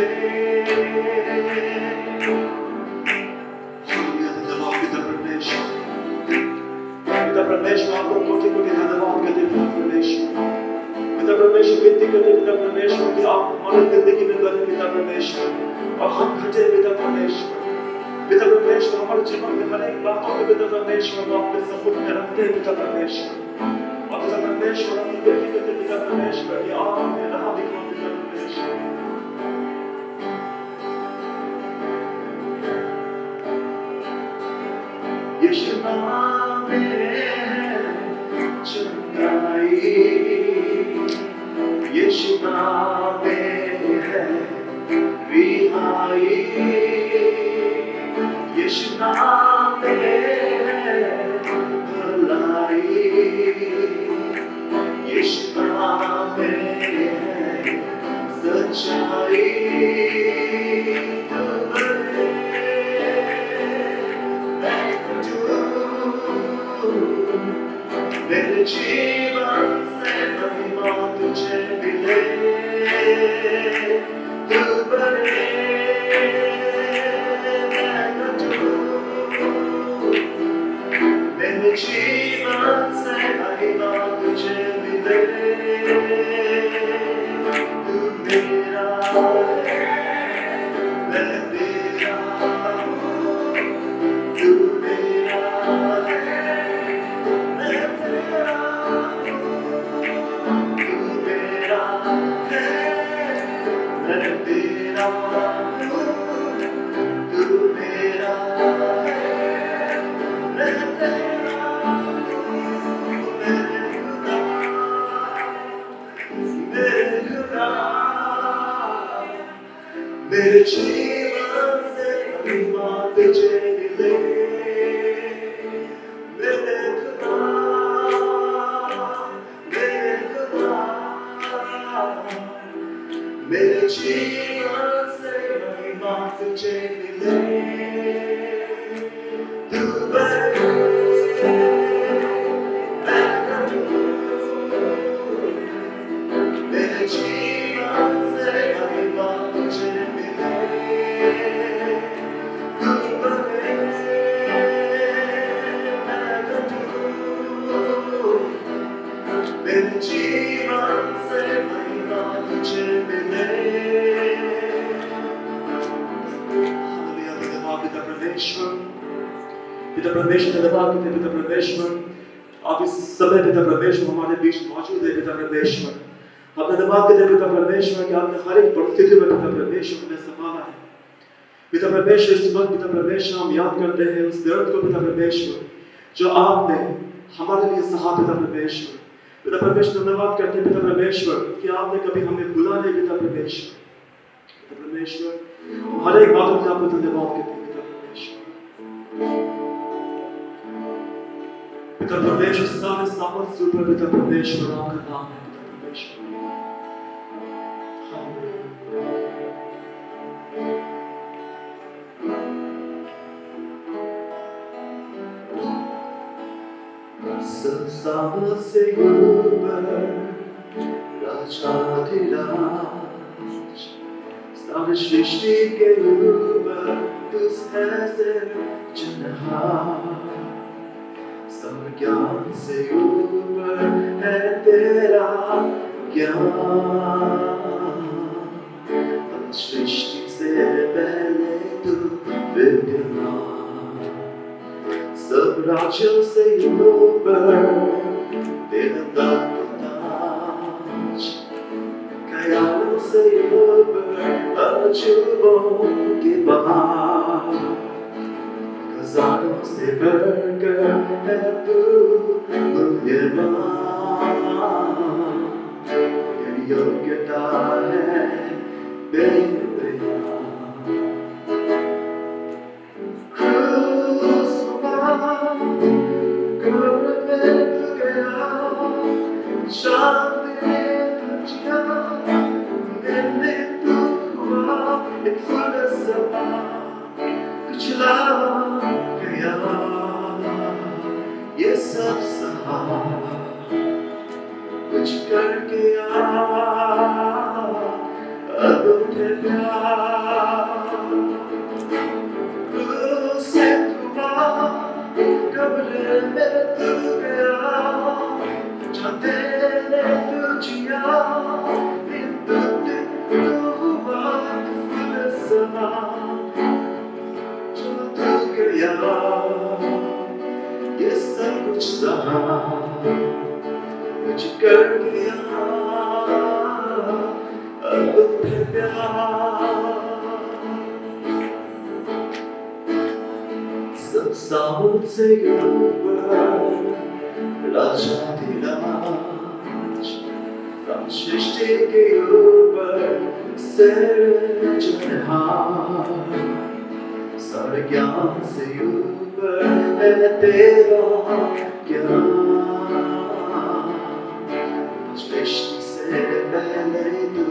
पिता परमेश्वर आप लोग कोटि कोटि धन्यवाद करते पिता परमेश्वर विनती करते पिता परमेश्वर कि आप हमारी जिंदगी में करें पिता परमेश्वर और हम घटे पिता परमेश्वर हमारे जीवन में हर एक बातों को पिता परमेश्वर आप अपने सपुर्द में रखते हैं पिता परमेश्वर और पिता परमेश्वर हम विनती करते पिता परमेश्वर कि आप हमें राह दिखाओ पिता परमेश्वर यीशु नाम में चंगाई यीशु नाम में है रिहाई यीशु नाम में है भलाई यीशु नाम में है सच्चाई मेरे जीवन से महिमा तुझे मिले तू बने मैं घटूं मेरे जीवन से महिमा तुझे मिले तू मेरा है मैं तेरा हूँ तू मेरा है मेरे जीवन से महिमा तुझे मिले मेरे खुदा मेरे जीवन से महिमा तुझे मिले तू बने मैं घटूं मेरे जीवन से महिमा तुझे मिले तू बने मैं घटूं मेरे जीवन से महिमा तुझे मिले पिता परमेश्वर धन्यवाद करते पिता परमेश्वर आप इस समय पिता परमेश्वर हमारे बीच मौजूद है पिता परमेश्वर आप धन्यवाद करते पिता परमेश्वर कि आपने हर एक परिस्थिति में पिता परमेश्वर हमें संभाला है पिता परमेश्वर इस वक्त पिता परमेश्वर हम याद करते हैं उस दर्द को पिता परमेश्वर जो आपने हमारे लिए सहा पिता परमेश्वर धन्यवाद करते हैं पिता परमेश्वर कि आपने कभी हमें बुला नहीं पिता परमेश्वर हर एक बातों का आपको धन्यवाद करते हैं पिता परमेश्वर सारे सामर्थ ऊपर पिता परमेश्वर आपका नाम है पिता परमेश्वर सामर्थ से ऊपर राजाधिराज सारी सृष्टि के ऊपर तू ऐसे जनहार ज्ञान से ऊपर है तेरा ज्ञान सृष्टि से पहले तू विद्यमान सब राज्यों से ऊपर तेरा ताज ख्यालों से ऊपर अजूबों के बहार खजानों से बढ़कर है तू मूल्यवान योग्यता है बेबया ये सब सहा कुछ करके अब उठे प्यार से कब्र में तू गया जाते ने तुझिया बिंदु तू हुआ फूल समा जो तू गया ये सब कुछ सहा कुछ कर गया अब उठे प्यार सब सामूद से ऊपर राज हम सृष्टि के ऊपर सृजनहार सारे ज्ञान से ऊपर है तेरा ज्ञान सृष्टि से पहले तू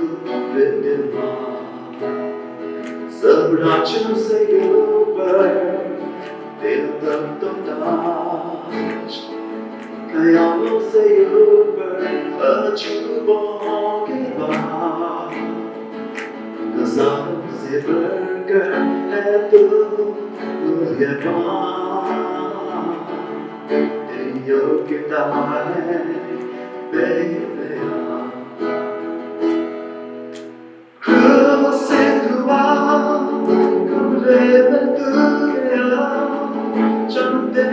विद्यमान सब राज्यों से ऊपर तेरा ताज ख्यालों से ऊपर अजूबों के बाहर गज़ालों से बढ़कर है तू मूल्यवान तेरी योग्यता है बेबया क्रूस से हुआ कब्र में तू गया जानते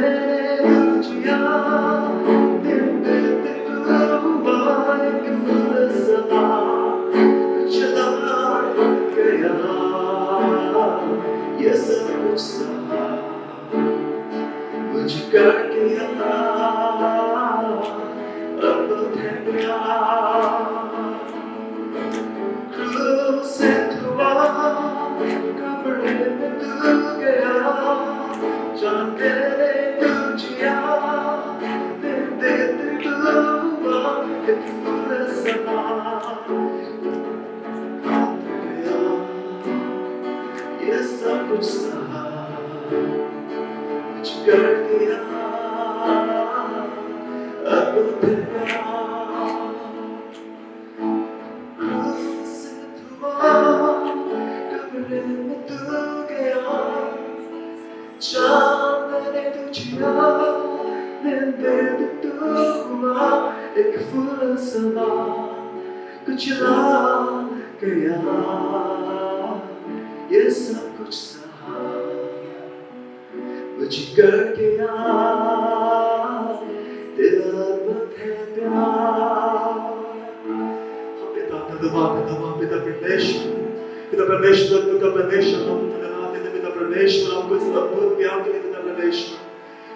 तुझिया दिन तू हुआ एक फूल समा चला गया ये सब कुछ सहा कुछ कर गया अब उठे प्यार क्रूस से हुआ कब्र में तू गया जानते तुझिया दिन तू हुआ एक फूल समा ये सब कुछ सहा कुछ कर दिया अब उठे प्यार क्रूस से हुआ कब्र में तू गया जानते तुझिया दिन तू हुआ एक फूल समा कुचला गया ये सब कुछ सहा कुछ कर गया तेरा है प्यार पिता पिता परमेश्वर हम धन्यवाद देते पिता परमेश्वर हमको इस अद्भुत प्यार के लिए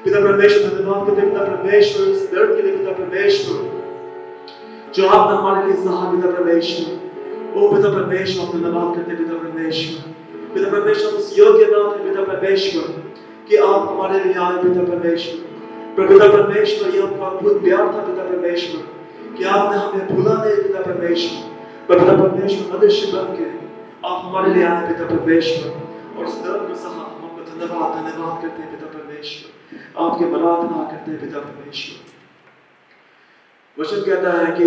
पिता परमेश्वर धन्यवाद करते पिता परमेश्वर इस दर्द के लिए पिता परमेश्वर जो आपने हमारे लिए सहा पिता परमेश्वर ओ पिता परमेश्वर हम धन्यवाद करते पिता परमेश्वर उस योग्य नाम है पिता परमेश्वर कि आप हमारे लिए आए पिता परमेश्वर पर पिता परमेश्वर ये आपका अद्भुत प्यार था पिता परमेश्वर कि आपने हमें भूला नहीं पिता परमेश्वर पर पिता परमेश्वर मनुष्य बन के आप हमारे लिए आए पिता परमेश्वर और उस दर्द को सहा हम आपको धन्यवाद करते हैं पिता परमेश्वर आपके आराधना करते हैं पिता परमेश्वर वचन कहता है कि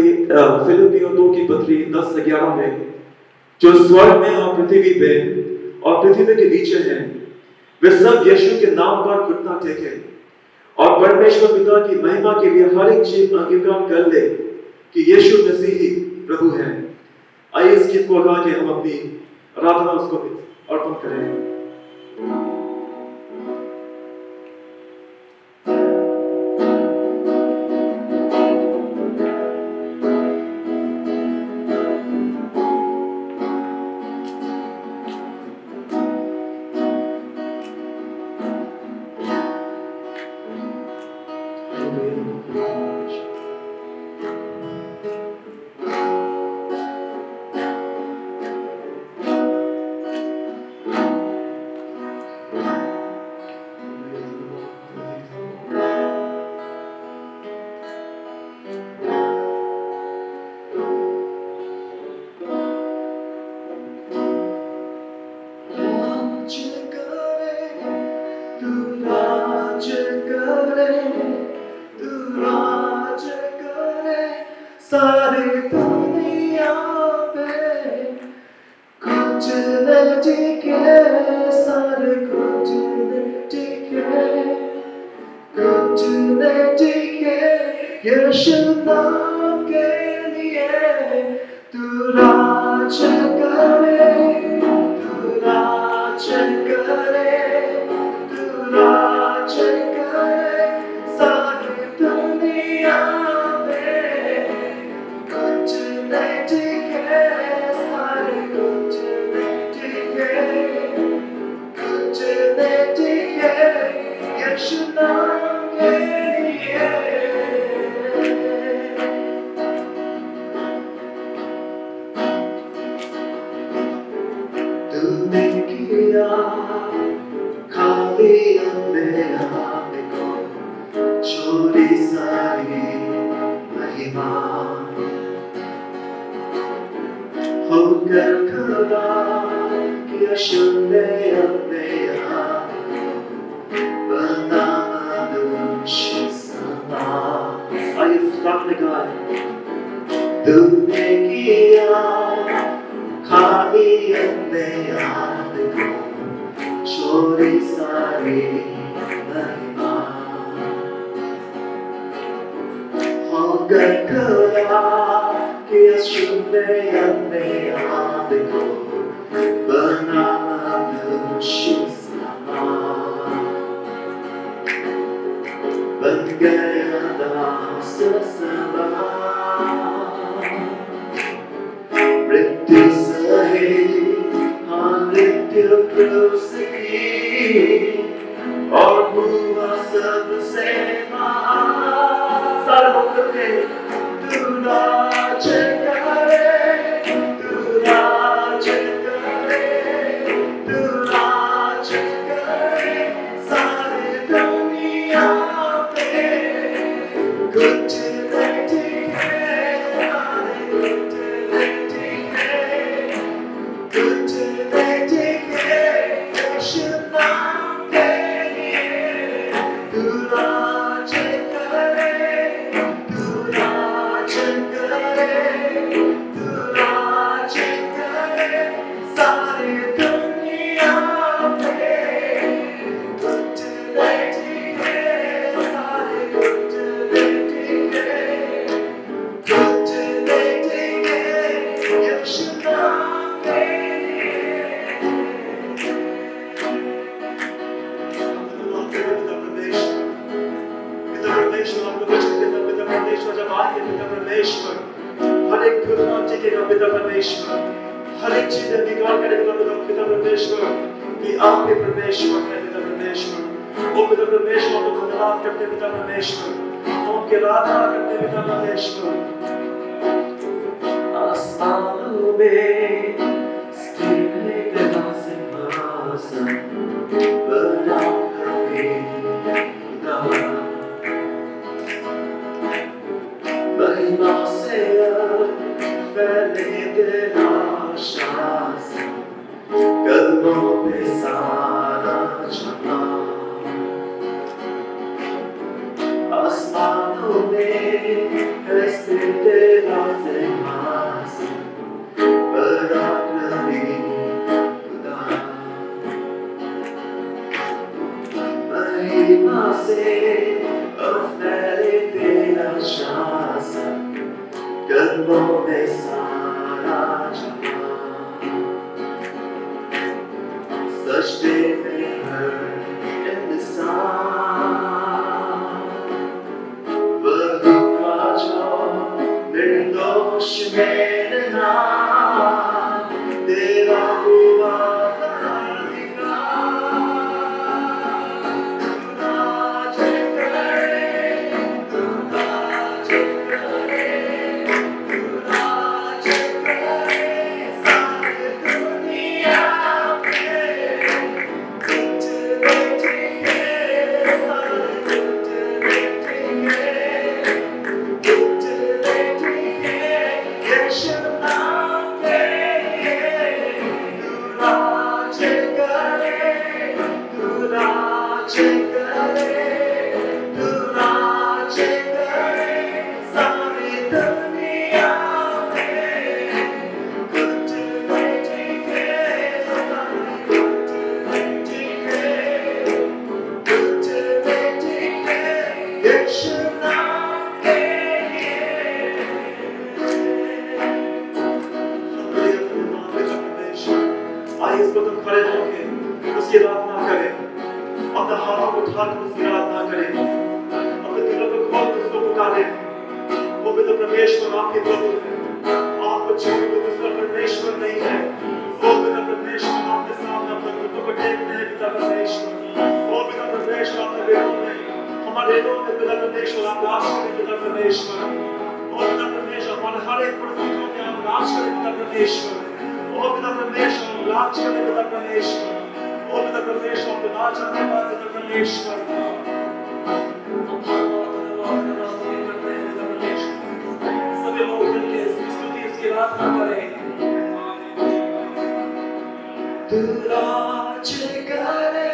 फिलिपियों 2 की पत्री 10 से 11 में जो स्वर्ग में और पृथ्वी पे और पृथ्वी के नीचे हैं वे सब यीशु के नाम पर घुटना टेके और परमेश्वर पिता की महिमा के लिए हर एक चीज अंगीकार कर ले कि यीशु मसीह ही प्रभु है। आइए इस गीत को गा के हम अपनी आराधना उसको अर्पण करें। में टिके सारे कुछ में टिके कुछ में टिके यीशु नाम के लिए तू राज करे तू राज करे तू राज करे सारी दुनिया में कुछ नहीं टिके सारे कुछ नहीं टिके कुछ नहीं टिके यीशु नाम के लिए तूने किया खाली अपने आप को छोड़ी सारी महिमा होकर खड़ा किया शुने अपने आप बना मनुष्य समान आइए सामने गाएं तूने किया खाली अपने आप को छोड़ी सारी महिमा होकर खड़ा किया शुने अपने आप को बना मनुष्य समान बन गया दास समान मृत्यु सहे हाँ मृत्यु क्रूस की और हुआ सबसे महान सारे लोग थे तू राज करे तू राज करे तू राज करे सारी दुनिया पे कुछ नहीं टिके सारे कुछ नहीं टिके कुछ नहीं टिके यीशु नाम के लिए तू राज करे तू राज करे तू राज करे सारी दुनिया पे कुछ नहीं टिके सारे कुछ नहीं टिके कुछ नहीं टिके यीशु नाम के परमेश्वर हर एक घुटना टिकेगा पिता परमेश्वर हर एक चीज निकाल करेगा पिता परमेश्वर कि आप ही परमेश्वर है पिता परमेश्वर ओ पिता परमेश्वर को धन्यवाद करते पिता परमेश्वर उनके आराधना करते पिता परमेश्वर आसमानों में स्थिर है सिंहासन बना कभी खुदा महिमा से फैले तेरा शासन कदमों पे सारा जहां आसमानों में है स्थिर तेरा सिंहासन बड़ा कभी खुदा महिमा से फैले तेरा शासन कदमों में सारा जहां सजदे में हर इंसान वही जो निर्दोष मेरा तेरा हुआ इस वक्त हम खड़े होकर उसकी आराधना करें, अपने हाथों को उठाकर उसकी आराधना करें, अपने दिलों को खोल कर उसको पुकारें। वो पिता परमेश्वर आपके प्रभु है, आपको छोड़ कर दूसरा परमेश्वर नहीं है। वो पिता परमेश्वर आपके सामने अपने घुटनों को टेकते हैं पिता परमेश्वर। वो पिता परमेश्वर अपने बेटों में, हमारे बेटों में पिता परमेश्वर आप राज करें पिता परमेश्वर। और पिता परमेश्वर हमारे हर एक परिस्थितियों में आप राज करें पिता परमेश्वर। और पिता परमेश्वर राज करें पिता परमेश्वर। और पिता परमेश्वर आपके राज आने का पिता परमेश्वर। सभी लोग मिलकर इसकी स्तुति इसकी आराधना करें। तू राज करे,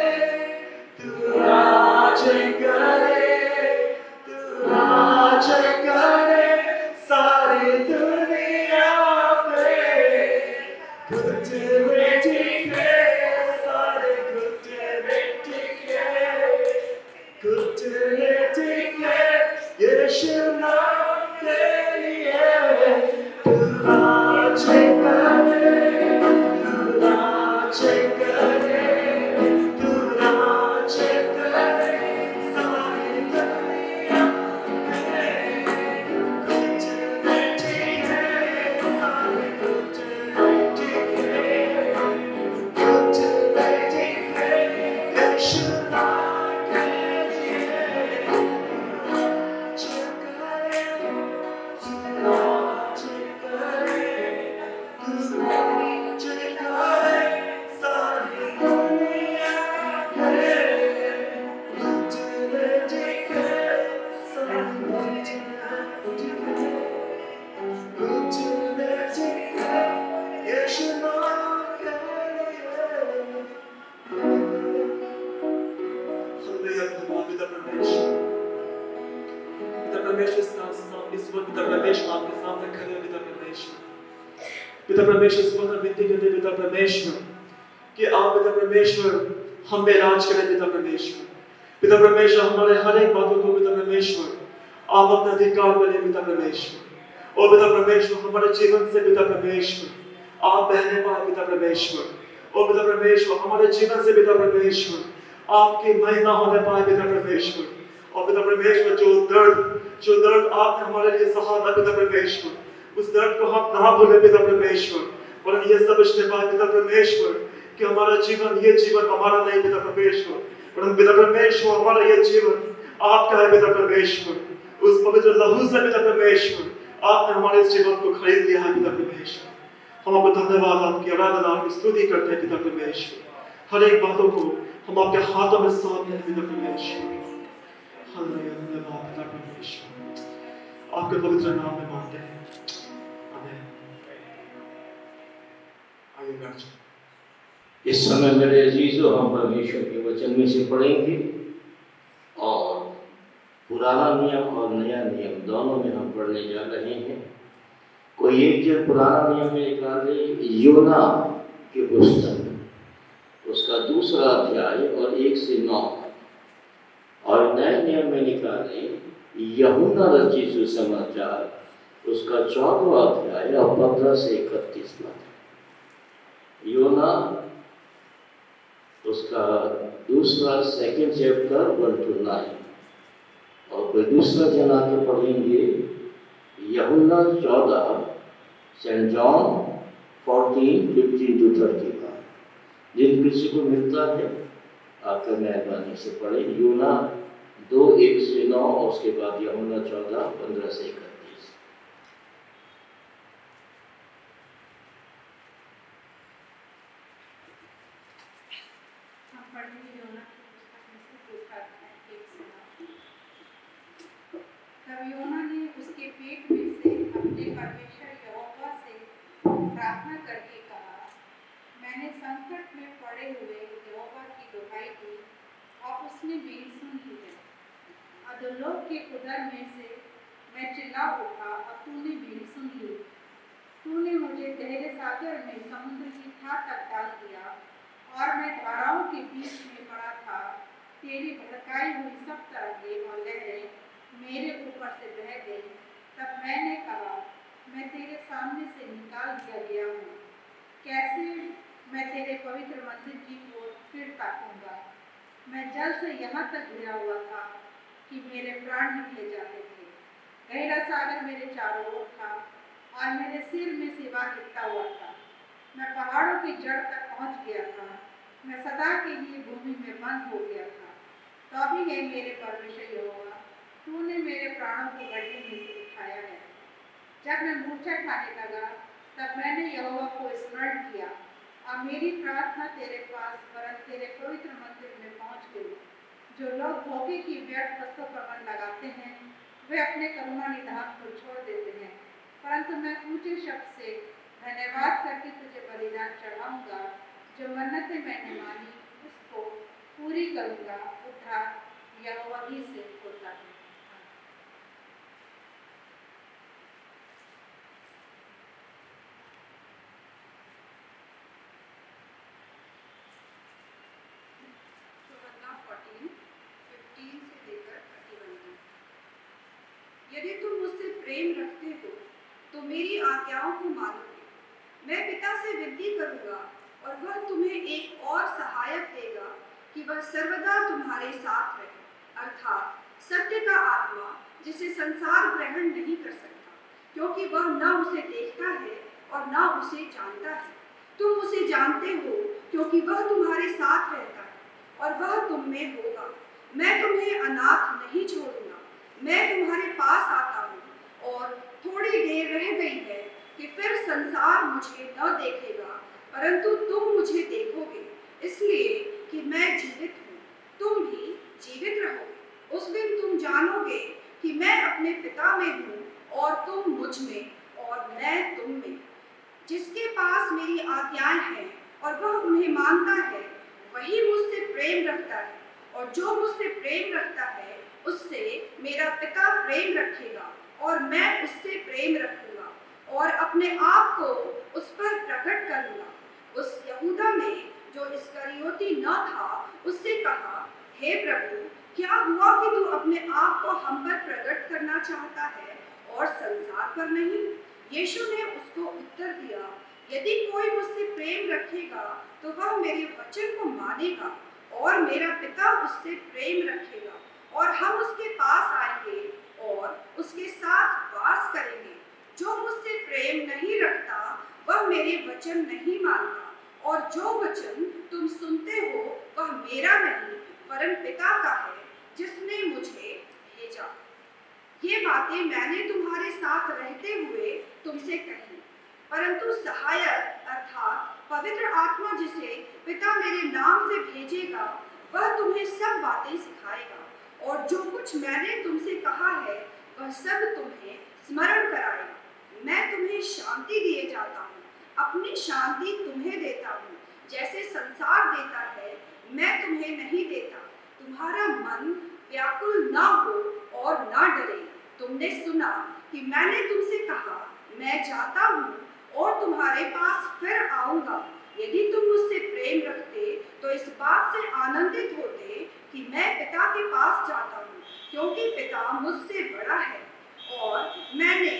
तू राज करे, तू राज करे सारी दुनिया पे। घुटने टिके सारे घुटने टिके, घुटने टिके यीशु नाम के लिए। तू राज करे, तू राज करे, तू राज करे सारी दुनिया पे। घुटने टिके सारे घुटने टिके, घुटने टिके यीशु नाम के लिए। राज करे, राज करे, तू राज करे सारी दुनिया पे। घुटने टिके सारे घुटने टिके यीशु नाम के लिए। हालेलुया। पिता परमेश्वर, पिता परमेश्वर इस वक्त पिता परमेश्वर आपके सामने खड़े हैं पिता परमेश्वर। पिता परमेश्वर इस वक्त विनती करते हैं पिता परमेश्वर कि आप पिता परमेश्वर हम पे राज करें पिता परमेश्वर। पिता परमेश्वर हमारे हर एक बातों को पिता परमेश्वर आप अपना अधिकार में लें पिता परमेश्वर। और पिता परमेश्वर हमारे जीवन से पिता परमेश्वर आप बहने पाए पिता परमेश्वर। और पिता परमेश्वर हमारे जीवन से पिता परमेश्वर आपकी महिमा होने पाए पिता परमेश्वर। और पिता परमेश्वर जो दर्द आपने हमारे लिए सहा था पिता परमेश्वर, उस दर्द को हम ना भूले पिता परमेश्वर, पर ये समझने पाए पिता परमेश्वर कि हमारा जीवन ये जीवन हमारा नहीं पिता परमेश्वर, पर पिता परमेश्वर हमारा ये जीवन आपका है पिता परमेश्वर। उस पवित्र लहू से पिता परमेश्वर आपने हमारे इस जीवन को खरीद लिया है पिता परमेश्वर। हम आपको धन्यवाद, आपकी आराधना, आपकी स्तुति करते हैं पिता परमेश्वर। हर एक बातों को हम आपके हाथों में सौंपते हैं पिता परमेश्वर। हालेलुया। धन्यवाद पिता परमेश्वर, आपके पवित्र नाम में मांगते हैं, आमीन। आइए बैठ जाइए। इस समय मेरे अजीजों हम परमेश्वर के वचन में से पढ़ेंगे और पुराना नियम और नया नियम दोनों में हम पढ़ने जा रहे हैं। कोई एक जन पुराना नियम में निकाले योना की पुस्तक, उसका 2 अध्याय और 1 से 9, और नए नियम में निकाले यूहन्ना रचित सुसमाचार, उसका 14वां अध्याय और 15 से 31 पद। योना उसका दूसरा सेकंड चैप्टर 1 to 9, और कोई दूसरा जन आके पढ़ेंगे यूहन्ना 14, सेंट जॉन 14:15 to 31। जिन किसी को मिलता है आकर मेहरबानी से पढ़े यूहन्ना 2:1 से 9, और उसके बाद यूहन्ना 14:15 से 31। हम पढ़ेंगे यूहन्ना की पुस्तक में से 2 अध्याय 1 से 9। तब यूहन्ना ने उसके पेट में से अपने परमेश्वर यहोवा से प्रार्थना करके कहा, मैंने संकट में पड़े हुए यहोवा की दुहाई दी और उसने मेरी सुन ली है। अधोलोक के उदर में से मैं चिल्ला उठा और तूने मेरी सुन ली। तूने मुझे गहरे सागर में समुद्र की था तक डाल दिया और मैं धाराओं के बीच में पड़ा था। तेरी भड़काई हुई सब तरंगें और लहरें मेरे ऊपर से बह गई। तब मैंने कहा, मैं तेरे सामने से निकाल दिया गया हूँ, कैसे मैं तेरे पवित्र मंदिर की ओर फिर ताकूंगा। मैं जल से यहाँ तक घिरा हुआ था कि मेरे प्राण निकले जाते थे। गहरा सागर मेरे चारों ओर था और मेरे सिर में सिवा गिरता हुआ था। मैं पहाड़ों की जड़ तक पहुँच गया था। मैं सदा के लिए भूमि में बंद हो गया था। तो अभी है मेरे परमेश्वर यहोवा, तूने मेरे प्राणों को गड्ढे में से उठाया है। जब मैं मूर्छा खाने लगा तब मैंने यहोवा को स्मरण किया और मेरी प्रार्थना तेरे पास वरन तेरे पवित्र मंदिर में पहुंच गई। जो लोग धोखे की व्यर्थ वस्तु पर मन लगाते हैं वे अपने करुणा निधान को छोड़ देते हैं, परंतु मैं ऊंचे शब्द से धन्यवाद करके तुझे बलिदान चढ़ाऊंगा। जो मन्नतें मैंने मानी उसको पूरी करूंगा। उद्धार यहोवा ही से होता है। यदि तुम मुझसे प्रेम रखते हो तो मेरी आज्ञाओं को मानोगे। मैं पिता से विनती करूंगा और वह तुम्हें एक और सहायक देगा कि वह सर्वदा तुम्हारे साथ रहे, अर्थात सत्य का आत्मा, जिसे संसार ग्रहण नहीं कर सकता, क्योंकि वह न उसे देखता है और न उसे जानता है। तुम उसे जानते हो क्योंकि वह तुम्हारे साथ रहता है और वह तुम में होगा। मैं तुम्हें अनाथ नहीं छोड़ूंगा। मैं तुम्हारे पास आता हूँ और थोड़ी देर रह गई है कि फिर संसार मुझे न देखेगा, परंतु तुम मुझे देखोगे, इसलिए कि मैं जीवित हूँ। तुम भी जीवित रहोगे। उस दिन तुम जानोगे कि मैं अपने पिता में हूँ और तुम मुझ में और मैं तुम में। जिसके पास मेरी आज्ञाएं हैं और वह उन्हें मानता है, वही मुझसे प्रेम रखता है, और जो मुझसे प्रेम रखता है उससे मेरा पिता प्रेम रखेगा और मैं उससे प्रेम रखूंगा और अपने आप को उस पर प्रकट करूंगा। उस यहूदा ने, जो इस्करियोती न था, उससे कहा, हे प्रभु, क्या हुआ कि तू अपने आप को हम पर प्रकट करना चाहता है और संसार पर नहीं? यीशु ने उसको उत्तर दिया, यदि कोई मुझसे प्रेम रखेगा तो वह मेरे वचन को मानेगा और मेरा पिता उससे प्रेम रखेगा और हम उसके पास आएंगे और उसके साथ वास करेंगे। जो मुझसे प्रेम नहीं रखता वह मेरे वचन नहीं मानता, और जो वचन तुम सुनते हो वह मेरा नहीं वरन पिता का है जिसने मुझे भेजा। ये बातें मैंने तुम्हारे साथ रहते हुए तुमसे कही, परंतु सहायक अर्थात पवित्र आत्मा, जिसे पिता मेरे नाम से भेजेगा, वह तुम्हें सब बातें सिखाएगा और जो कुछ मैंने तुमसे कहा है वह सब तुम्हें स्मरण कराएगा। मैं तुम्हें शांति दिए जाता हूँ, अपनी शांति तुम्हें देता हूँ। जैसे संसार देता है मैं तुम्हें नहीं देता। तुम्हारा मन व्याकुल ना हो और ना डरे। तुमने सुना कि मैंने तुमसे कहा, मैं जाता हूँ और तुम्हारे पास फिर आऊंगा। यदि तुम मुझसे प्रेम रखते तो इस बात से आनंदित होते कि मैं पिता के पास जाता हूँ, क्योंकि पिता मुझसे बड़ा है। और मैंने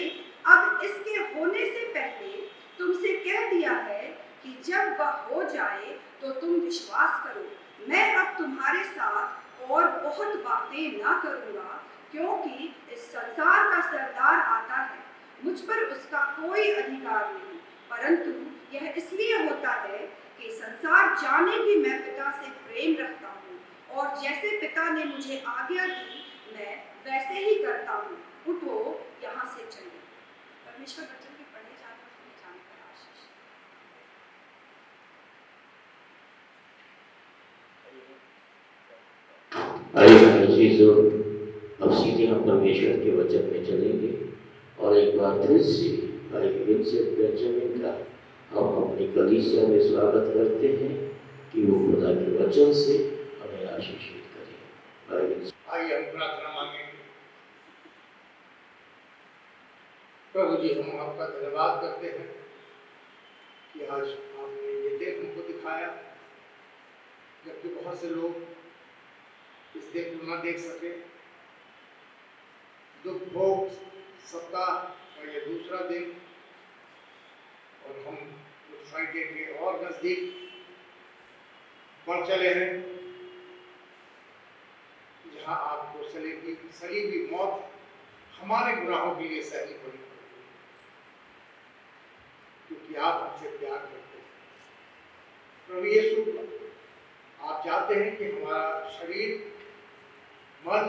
अब इसके होने से पहले तुमसे कह दिया है कि जब वह हो जाए तो तुम विश्वास करो। मैं अब तुम्हारे साथ और बहुत बातें ना करूँगा, क्योंकि इस संसार का सरदार आता है, मुझ पर उसका कोई अधिकार नहीं, परंतु यह इसलिए होता है कि संसार जाने कि मैं पिता से प्रेम रखता हूँ, और जैसे पिता ने मुझे आज्ञा दी मैं वैसे ही करता हूँ। उठो, यहाँ से चलो। परमेश्वर वचन के पढ़े जाने और सुने जाने पर आशीष। आइए चीजों, अब सीधे हम परमेश्वर के वचन में चलेंगे और एक बार फिर से भाई विंसेंट बेंजामिन का हम अपनी कलीसिया में स्वागत करते हैं कि वो खुदा के वचन से हमें आशीषित करें। आइए हम प्रार्थना मांगेंगे। प्रभु जी, हम आपका धन्यवाद करते हैं कि आज आपने ये देख हमको दिखाया, जबकि बहुत से लोग इस देख को न देख सके। दुख भोग सप्ताह का ये दूसरा दिन, और हम फ्राइडे के और नजदीक बढ़ चले हैं, जहां आपको सलीबी मौत हमारे गुनाहों के लिए सहनी पड़ी, क्योंकि आप हमसे प्यार करते हैं। प्रभु यीशु, आप चाहते हैं कि हमारा शरीर, मन,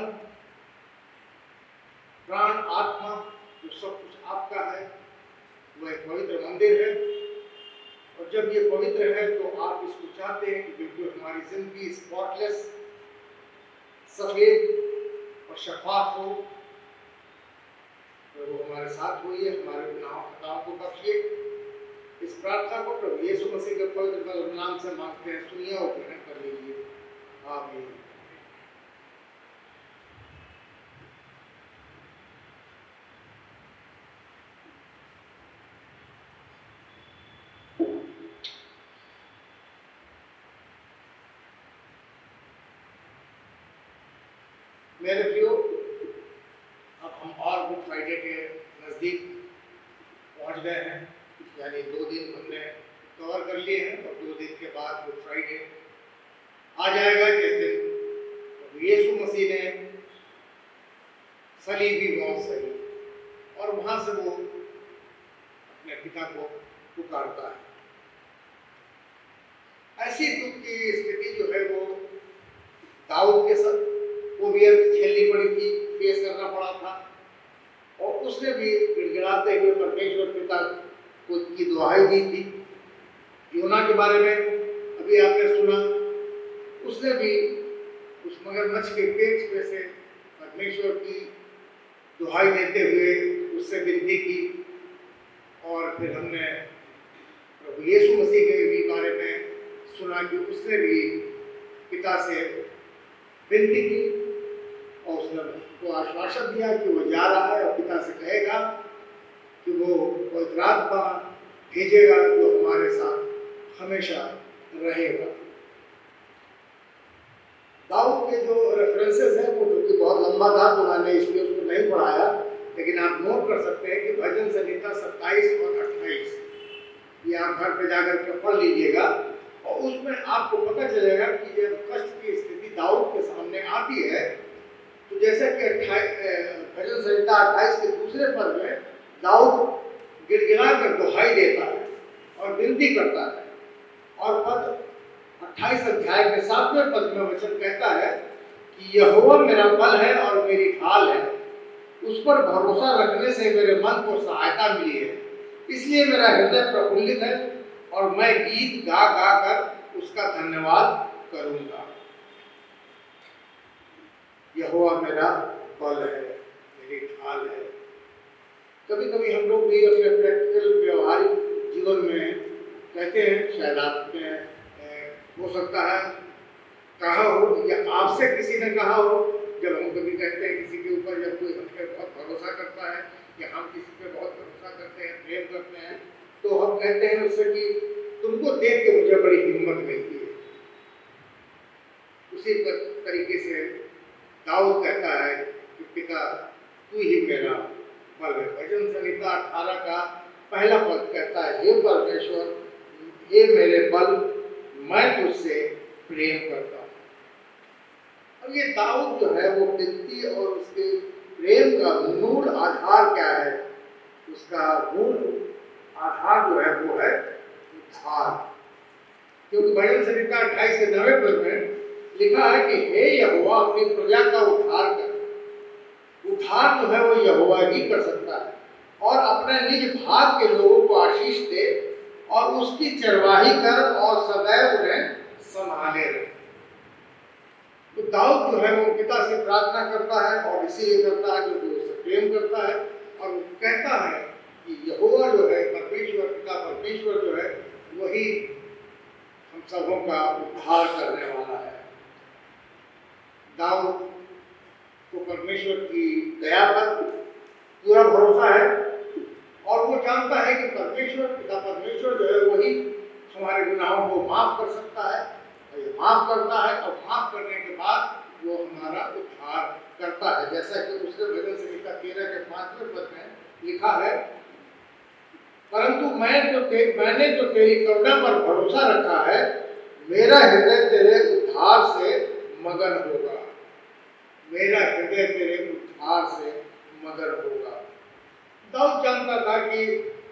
प्राण, आत्मा, जो सब कुछ आपका है, वो एक पवित्र मंदिर है। और जब ये पवित्र है तो आप इसको चाहते हैं कि बिल्कुल हमारी जिंदगी स्पॉटलेस, सफेद और शफाफ हो। प्रभु हमारे साथ होइए, हमारे गुनाहों खताओं को बख्शिए। इस प्रार्थना को प्रभु यीशु मसीह के पवित्र नाम से मांगते हैं, सुनिए और ग्रहण कर लीजिए। आमीन। मेरे प्रियो, अब हम और गुड फ्राइडे के नज़दीक पहुंच गए हैं, यानी 2 दिन हमने कवर कर लिए हैं और 2 दिन के बाद गुड फ्राइडे आ जाएगा, जिस दिन यीशु मसीह ने सलीबी मौत सही और वहां से वो अपने पिता को पुकारता है। ऐसी दुख की स्थिति जो है वो दाऊद के साथ वो भी झेलनी पड़ी थी, फेस करना पड़ा था, और उसने भी गिड़गिड़ाते हुए परमेश्वर पिता को की दुहाई दी थी। योना के बारे में अभी आपने सुना, उसने भी उस मगरमच्छ के पेट में से परमेश्वर की दुहाई देते हुए उससे विनती की। और फिर हमने प्रभु यीशु मसीह के भी बारे में सुना कि उसने भी पिता से विनती की और उसने को आश्वासन दिया कि वो जा रहा है और पिता से कहेगा कि वो पवित्र आत्मा भेजेगा जो हमारे साथ हमेशा रहेगा। दाऊद के जो रेफरेंसेस हैं वो जो कि बहुत लंबा था तो मैंने इसलिए उसको नहीं पढ़ाया, लेकिन आप नोट कर सकते हैं कि भजन संहिता 27 और 28 ये आप घर पे जाकर के पढ़ लीजिएगा और उसमें आपको पता चलेगा कि जब कष्ट की स्थिति दाऊद के सामने आती है तो जैसा कि भजन संहिता 28 के दूसरे पद में दाऊद गिड़गिड़ा कर दुहाई देता है और विनती करता है, और पद 28 अध्याय के 7वें पद में वचन कहता है कि यहोवा मेरा बल है और मेरी ढाल है, उस पर भरोसा रखने से मेरे मन को सहायता मिली है, इसलिए मेरा हृदय प्रफुल्लित है और मैं गीत गा गा कर उसका धन्यवाद करूंगा। यहोवा मेरा बल है, मेरी ढाल है। कभी कभी हम लोग भी अपने प्रैक्टिकल व्यवहारिक जीवन में कहते हैं, शायद आपने हो सकता है कहा हो या आपसे किसी ने कहा हो, जब हम कभी कहते हैं किसी के ऊपर, जब कोई हम पे बहुत भरोसा करता है या हम किसी पे बहुत भरोसा करते हैं, प्रेम करते हैं, तो हम कहते हैं उससे कि तुमको देख के मुझे बड़ी हिम्मत मिलती है। उसी तरीके से दाऊद कहता है कि पिता तू ही मेरा बल है। भजन संहिता 18 का पहला पद कहता है, हे परमेश्वर, हे मेरे बल, मैं तुझसे प्रेम करता हूँ। अब ये दाऊद जो है वो विनती और उसके प्रेम का मूल आधार क्या है? उसका मूल आधार जो है वो है उद्धार, क्योंकि भजन संहिता 28 के 9वें पद में लिखा है कि हे यहोवा, अपनी प्रजा का उद्धार कर। उद्धार जो है वो यहोवा ही कर सकता है और अपने निज भाग के लोगों को आशीष दे और उसकी चरवाही कर और सदैव उन्हें संभाले रहे। तो दाऊद जो है वो पिता से प्रार्थना करता है और इसीलिए करता है क्योंकि उससे प्रेम करता है, और वो कहता है कि यहोवा जो है परमेश्वर, पिता परमेश्वर जो है वही हम सबों का उद्धार करने वाला है। दाऊद को परमेश्वर की दया पर पूरा भरोसा है और वो जानता है कि परमेश्वर, पिता परमेश्वर जो है वही हमारे गुनाहों को माफ कर सकता है, और ये माफ करता है और माफ करने के बाद वो हमारा उद्धार करता है। जैसा कि उसने भजन संहिता 13 के 5वें पद में लिखा है परंतु मैंने जो तेरी करुणा पर भरोसा रखा है, मेरा हृदय तेरे उद्धार से मगन होगा। मेरा हृदय तेरे उद्धार से मगन होगा। दाऊद जानता था कि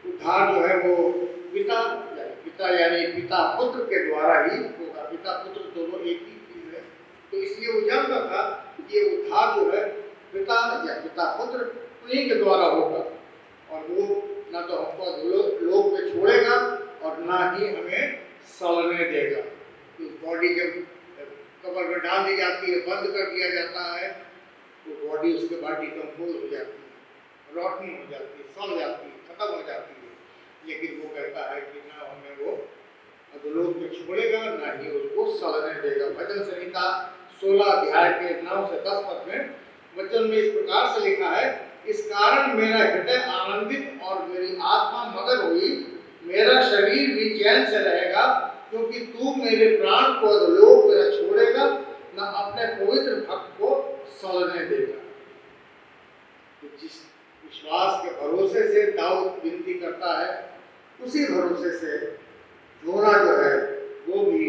उद्धार जो है वो पिता यानी पिता पुत्र के द्वारा ही होगा। पिता पुत्र दोनों एक ही चीज है, तो इसलिए वो जानता था कि ये उद्धार जो है पिता पुत्र उन्हीं के द्वारा होगा, और वो ना तो हमको लोक में छोड़ेगा और ना ही हमें सड़ने देगा। तो बॉडी जब कब्र में डाल दी जाती है, बंद कर दिया जाता है, तो बॉडी उसके बाद डिकम्पोज हो जाती है, रोटनी हो जाती है, सड़ जाती है, खत्म हो जाती है। लेकिन वो कहता है कि ना हमें वो अधोलोक में छोड़ेगा, ना ही उसको सड़ने देगा। भजन संहिता 16 अध्याय के 9 से 10 पद में वचन में इस प्रकार से लिखा है, इस कारण मेरा हृदय आनंदित और मेरी आत्मा मगन हुई, मेरा शरीर भी चैन से रहेगा, क्योंकि तू मेरे प्राण को अधोलोक में न छोड़ेगा, न अपने पवित्र भक्त को सड़ने देगा। तो जिस विश्वास के भरोसे से दाऊद विनती करता है, उसी भरोसे से योना जो है वो भी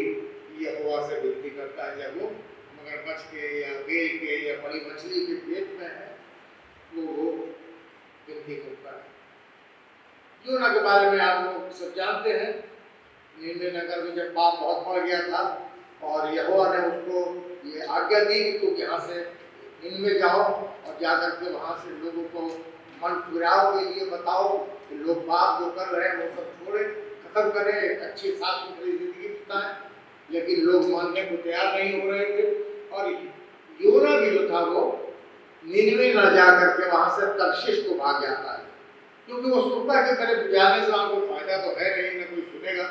यहोवा से विनती करता है। जब वो मगरमच्छ के या बेल के या बड़ी मछली के पेट में है, वो विनती करता है। योना के बारे में आप लोग सब जानते हैं। निन्वे नगर में जब पाप बहुत बढ़ गया था और यहोवा ने उसको ये आज्ञा दी कि तुम यहाँ से निन्वे जाओ और जाकर के वहाँ से लोगों को मन फिराव के लिए बताओ कि लोग पाप जो कर रहे हैं वो सब छोड़े, खत्म करें, एक अच्छी साफ सुथरी जिंदगी बिताएं। लेकिन लोग मानने को तैयार नहीं हो रहे थे, और योना भी जो था वो निन्वे न जाकर के वहां से तर्शीश को भाग जाता है, क्योंकि वो सोचता है कि मेरे जाने से वहां कोई फायदा तो है नहीं, न कोई सुनेगा,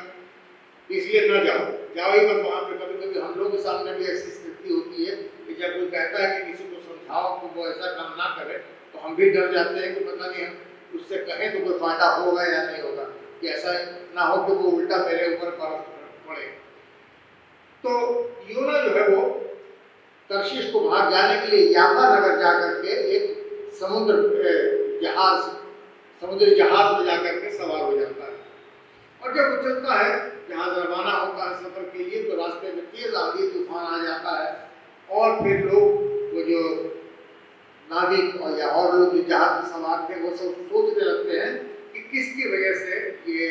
इसलिए न जाओ ही मत वहां पे। कभी कभी हम लोग के सामने भी ऐसी स्थिति होती है कि जब कोई कहता है कि किसी को समझाओ कि वो ऐसा काम ना करे, तो हम भी डर जाते हैं कि पता नहीं हम उससे कहें तो कोई फायदा होगा या नहीं होगा, कि ऐसा ना हो कि वो उल्टा मेरे ऊपर पड़े। तो योना जो है वो तर्शीश को भाग जाने के लिए याफा नगर जाकर के एक समुद्री जहाज में जाकर के सवार हो जाता है। और जब वो चलता है, जहाज रवाना होता है सफर के लिए, तो रास्ते में तेज आंधी तूफान आ जाता है, और फिर लोग वो जो नाविक और लोग जो जहाज में सवार थे वो सब सोचने लगते हैं कि किसकी वजह से ये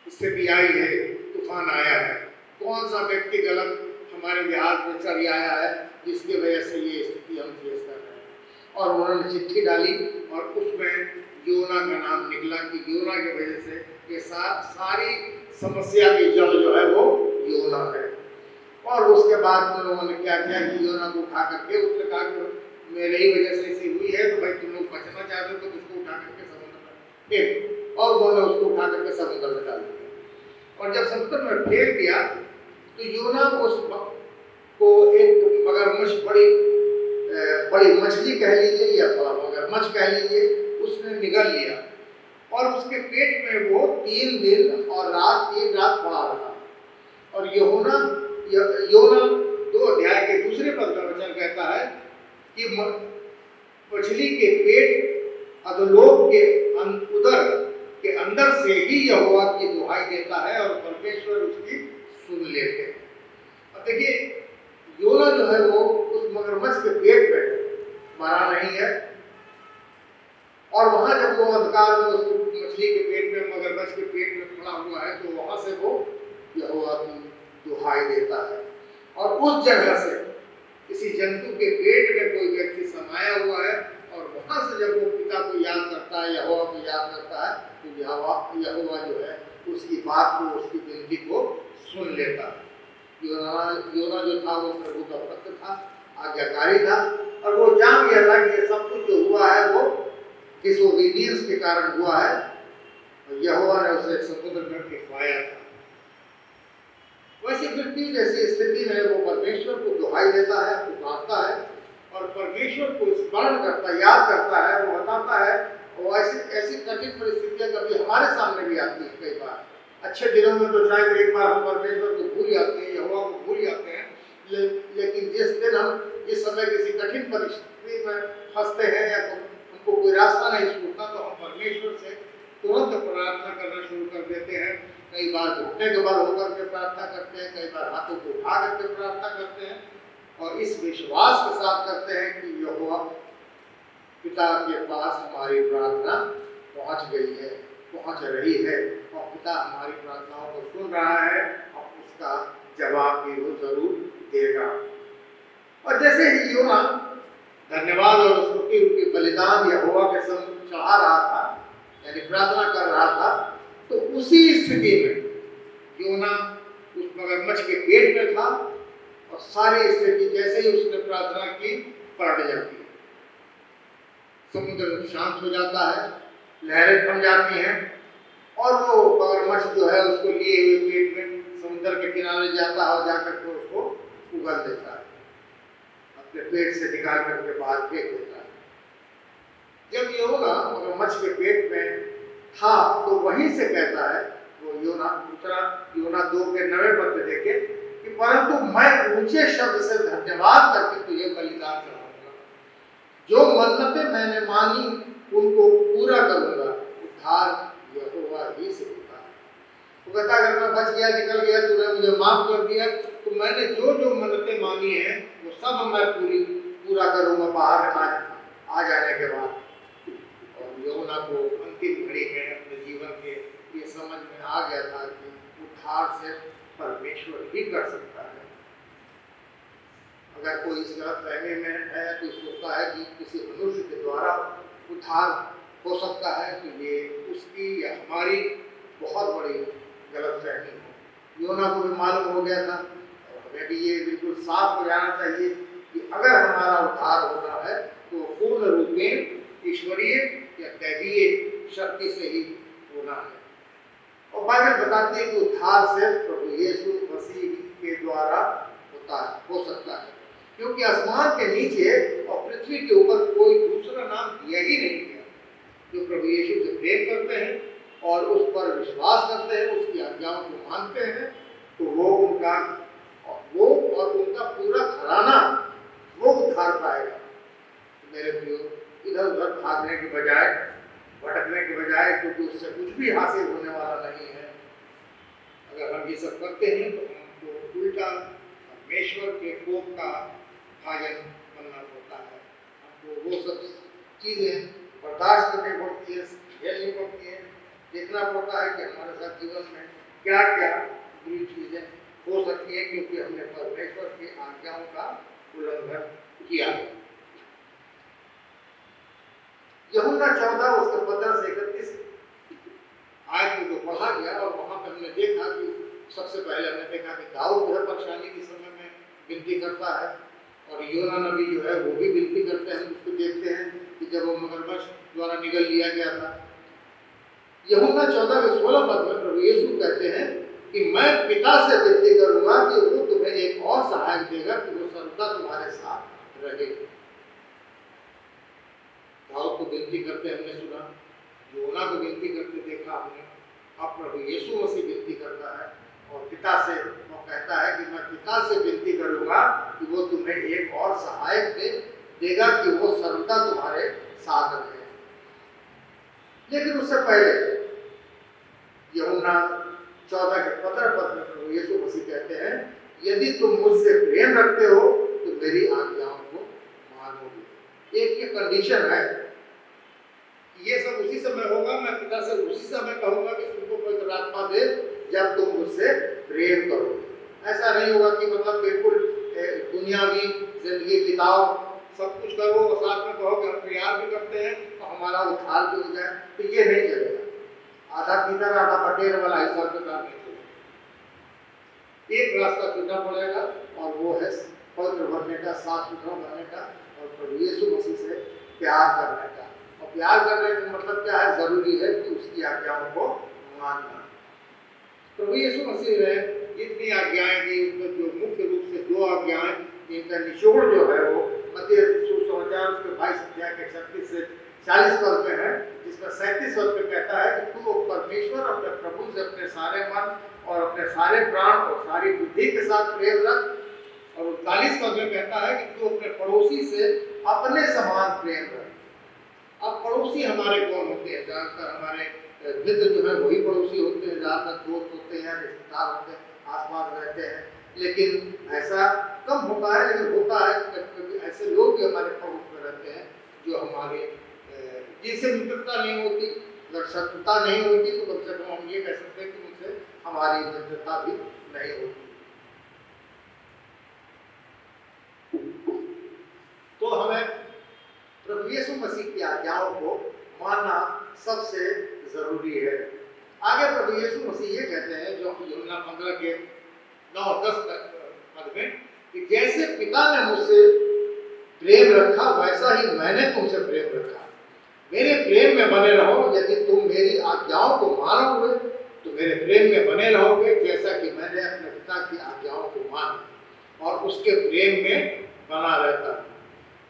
स्थिति आई है, तूफान आया है, कौन सा व्यक्ति गलत हमारे जहाज में चढ़ आया है जिसकी वजह से ये स्थिति हम फेस कर रहे हैं। और उन्होंने चिट्ठी डाली और उसमें योना का नाम निकला कि योना की वजह से ये सारी समस्या की जड़ जो है वो योना है। और उसके बाद उन लोगों ने क्या किया कि योना को उठा करके उसने कहा कि मेरे ही वजह से ऐसी हुई है, तो भाई तुम लोग बचना चाहते हो तो उसको उठा करके समुद्र में फेंक, और उन्होंने उसको उठा करके समुद्र में डाल दिया। और जब समुद्र में फेंक दिया तो योना को एक मगरमच्छ, बड़ी मछली कह लीजिए या बड़ा मगरमच्छ कह लीजिए, उसने निगल लिया, और उसके पेट में वो 3 दिन और 3 रात पड़ा रहा। और योना 2 अध्याय के दूसरे पद का वचन कहता है कि मछली के पेट अधोलोक के उदर के अंदर से ही यहोवा की दुहाई देता है और परमेश्वर उसकी सुन लेते हैं। अब देखिए, योना जो है वो उस मगरमच्छ के पेट में मरा नहीं है, और वहां जब वो अंधकार में उस मछली के पेट में, मगरमच्छ के पेट में खड़ा हुआ है, तो वहां से वो यहोवा की दुहाई देता है। और उस जगह से किसी जंतु के पेट में कोई व्यक्ति समाया हुआ है, और वहां से जब वो पिता को याद करता है, यहोवा को याद करता है, तो यहोवा जो है उसकी बात को, उसकी विनती को सुन लेता है। योना जो था वो प्रभु का भक्त था, आज्ञाकारी था, और वो जान गया था कि ये सब कुछ जो हुआ है वो डिसोबीडियंस के कारण हुआ है, और यहोवा ने उसे समुद्र में फेंकवाया था। वैसे व्यक्ति जैसी स्थिति में वो परमेश्वर को दुहाई देता है, पुकारता है, और परमेश्वर को स्मरण करता, याद करता है, वो बताता है। और ऐसी कठिन परिस्थितियां कभी हमारे सामने भी आती है। कई बार अच्छे दिनों में तो शायद एक बार हम परमेश्वर को भूल जाते हैं, यहोवा को भूल जाते हैं, लेकिन जिस दिन हम इस समय किसी कठिन परिस्थिति में फंसते हैं या हमको कोई रास्ता नहीं छूटता, तो हम परमेश्वर से तुरंत प्रार्थना करना शुरू कर देते हैं। कई बार घुटने के बल होकर के प्रार्थना करते हैं, कई बार हाथों को उठा करके प्रार्थना करते हैं और इस विश्वास के साथ करते हैं कि यहोवा पिता के पास हमारी प्रार्थना पहुंच गई है, पहुंच रही है और पिता हमारी प्रार्थनाओं को सुन रहा है और उसका जवाब भी वो जरूर देगा। और जैसे ही योना धन्यवाद और स्तुति रूपी बलिदान यहोवा के संग चढ़ा रहा था, यानी प्रार्थना कर रहा था, तो उसी स्थिति में योना उस मगरमच्छ के पेट में था और सारी स्थिति जैसे ही उसने प्रार्थना की पलट जाती है। समुद्र शांत हो जाता है, लहरें थम जाती हैं और वो मगरमच्छ जो है उसको लिए हुए पेट में समुद्र के किनारे जाता है और जाकर के उसको उगल देता है, अपने पेट से निकाल करके बाहर फेंक देता है। जब योना मगरमच्छ के पेट में था तो वहीं से कहता है वो योना 2 के 9 पद में देखे कि परंतु मैं ऊंचे शब्द से धन्यवाद करके तुझे बलिदान चढ़ाऊंगा, जो मन्नतें मैंने मानी उनको पूरा करूंगा, उद्धार यहोवा ही से होता है। वो कहता अगर मैं बच गया, निकल गया, तूने मुझे माफ कर दिया तो मैंने जो जो मन्नतें मानी है वो सब मैं पूरा करूंगा बाहर आ जाने के बाद। और योना को अंतिम घड़ी में अपने जीवन के ये समझ में आ गया था कि उद्धार से परमेश्वर ही कर सकता है। अगर कोई इस गलतफहमी में है तो सोचता है कि किसी मनुष्य के द्वारा उद्धार हो सकता है, तो ये उसकी या हमारी बहुत बड़ी गलतफहमी है। योना को भी मालूम हो गया था और हमें भी ये बिल्कुल साफ हो जाना चाहिए कि अगर हमारा उद्धार होना है तो पूर्ण रूप में ईश्वरीय या दैवीय शक्ति से ही होना है। और बाइबल बताती है कि उद्धार सिर्फ प्रभु यीशु मसीह के द्वारा हो सकता है, क्योंकि आसमान के नीचे और पृथ्वी के ऊपर कोई दूसरा नाम दिया ही नहीं गया। जो प्रभु यीशु से प्रेम करते हैं और उस पर विश्वास करते हैं, उसकी आज्ञाओं को मानते हैं, तो वो और उनका पूरा घराना वो उद्धार पाएगा। मेरे प्रियो, इधर उधर भागने के बजाय, भटकने के बजाय, क्योंकि उससे कुछ भी हासिल होने वाला नहीं है। अगर हम ये सब करते हैं तो हमको उल्टा परमेश्वर के कोप का भाजन बनना पड़ता है। हमको वो सब चीजें बर्दाश्त करनी पड़ती है, झेलनी पड़ती है, देखना पड़ता है कि हमारे साथ जीवन में क्या क्या बुरी चीजें हो सकती है, क्योंकि हमने परमेश्वर की आज्ञाओं का उल्लंघन किया है। यूहन्ना 14 उसके 15 से 31 आयत में जो पढ़ा गया और वहां पर हमने देखा कि सबसे पहले हमने देखा कि दाऊद जो है परेशानी के समय में विनती करता है और योना नबी जो है वो भी विनती करते हैं। उसको देखते हैं कि जब वो मगरमच्छ द्वारा निगल लिया गया था। यूहन्ना 14 के 16 पद में प्रभु यीशु कहते हैं कि मैं पिता से विनती करूंगा कि वो तुम्हें एक और सहायक देगा कि वो सर्वदा तुम्हारे साथ रहे। दाऊद को विनती करते हमने सुना, योना को विनती करते देखा हमने। अब प्रभु यीशु मसीह विनती करता है और पिता से वो कहता है कि मैं पिता से विनती करूंगा कि वो तुम्हें एक और सहायक देगा कि वो सर्वदा तुम्हारे साथ रहे। लेकिन उससे पहले यूहन्ना 14 के 15 पद में प्रभु यीशु मसीह कहते हैं, यदि तुम मुझसे प्रेम रखते हो तो मेरी आज्ञाओं को मानोगे। एक ये कंडीशन है, ये सब उसी समय होगा, मैं पिता से उसी समय कहूंगा कि तुमको पवित्र आत्मा दे जब तुम मुझसे प्रेम करो। ऐसा नहीं होगा कि मतलब बिल्कुल दुनियावी जिंदगी बिताओ, सब कुछ करो और साथ में कहो कि हम प्यार भी करते हैं तो हमारा उद्धार भी हो जाए, तो ये नहीं चलेगा। आधा पीतर आधा पटेर वाला हिसाब का काम नहीं चलेगा। एक रास्ता चुनना पड़ेगा और वो है पवित्र बनने का, साफ सुथरा बनने का और प्रभु यीशु मसीह से प्यार करने का। और प्यार करने का मतलब क्या है? जरूरी है कि उसकी आज्ञाओं को मानना। प्रभु यीशु मसीह ने इतनी आज्ञाएं दी, उसमें जो मुख्य रूप से 2 आज्ञाएं जिनका निचोड़ जो है वो मत्ती सुसमाचार उसके 22 अध्याय के 36 से 40 पद में है, जिसमें 37 पद में कहता है कि तू परमेश्वर अपने प्रभु से अपने सारे मन और अपने सारे प्राण और सारी बुद्धि के साथ प्रेम रख। और 39 पद में कहता है कि तू अपने पड़ोसी से अपने समान प्रेम रख। अब पड़ोसी हमारे कौन होते हैं? ज्यादातर हमारे मित्र जो है वही पड़ोसी होते हैं, ज़्यादातर दोस्त होते हैं, रिश्तेदार होते हैं, आसपास रहते हैं। लेकिन ऐसा कम होता है, लेकिन होता है कि कभी ऐसे लोग भी हमारे पड़ोस में रहते हैं जो हमारे जिनसे मित्रता नहीं होती, अगर शत्रुता नहीं होती तो कम से कम हम ये कह सकते हैं कि उनसे हमारी मित्रता भी नहीं होती। तो हमें प्रभु यीशु मसीह की आज्ञाओं को मानना सबसे जरूरी है। आगे प्रभु यीशु मसीह ये कहते हैं जो यूहन्ना 15 के 9-10 पद में कि जैसे पिता ने मुझसे प्रेम रखा वैसा ही मैंने तुमसे प्रेम रखा, मेरे प्रेम में बने रहो। यदि तुम मेरी आज्ञाओं को मानोगे तो मेरे प्रेम में बने रहोगे, जैसा कि मैंने अपने पिता की आज्ञाओं को माना और उसके प्रेम में बना रहता हूं।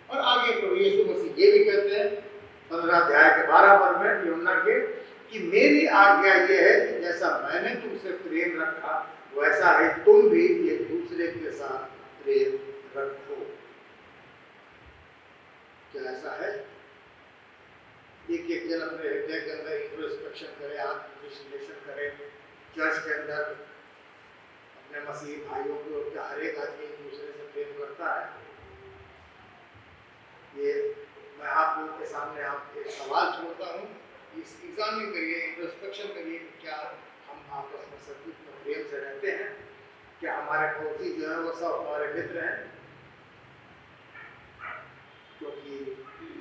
और आगे प्रभु यीशु मसीह ये भी कहते हैं 15 अध्याय के 12 पद में यूहन्ना के कि मेरी आज्ञा ये है कि जैसा मैंने तुमसे प्रेम रखा वैसा है तुम भी एक दूसरे के साथ प्रेम रखो। क्या ऐसा है? एक जन अपने हृदय के अंदर इंट्रोस्पेक्शन करे, आत्मविश्लेषण करे, चर्च के अंदर अपने मसीह भाइयों को, क्या हर एक आदमी एक दूसरे से प्रेम करता है? ये मैं आप लोगों के सामने आपके सवाल छोड़ता हूँ, इस एग्जामिन करिए, इंट्रोस्पेक्शन करिए कि क्या हम आपस में सचमुच में प्रेम से रहते हैं? क्या हमारे पड़ोसी जो है वो सब हमारे मित्र हैं? क्योंकि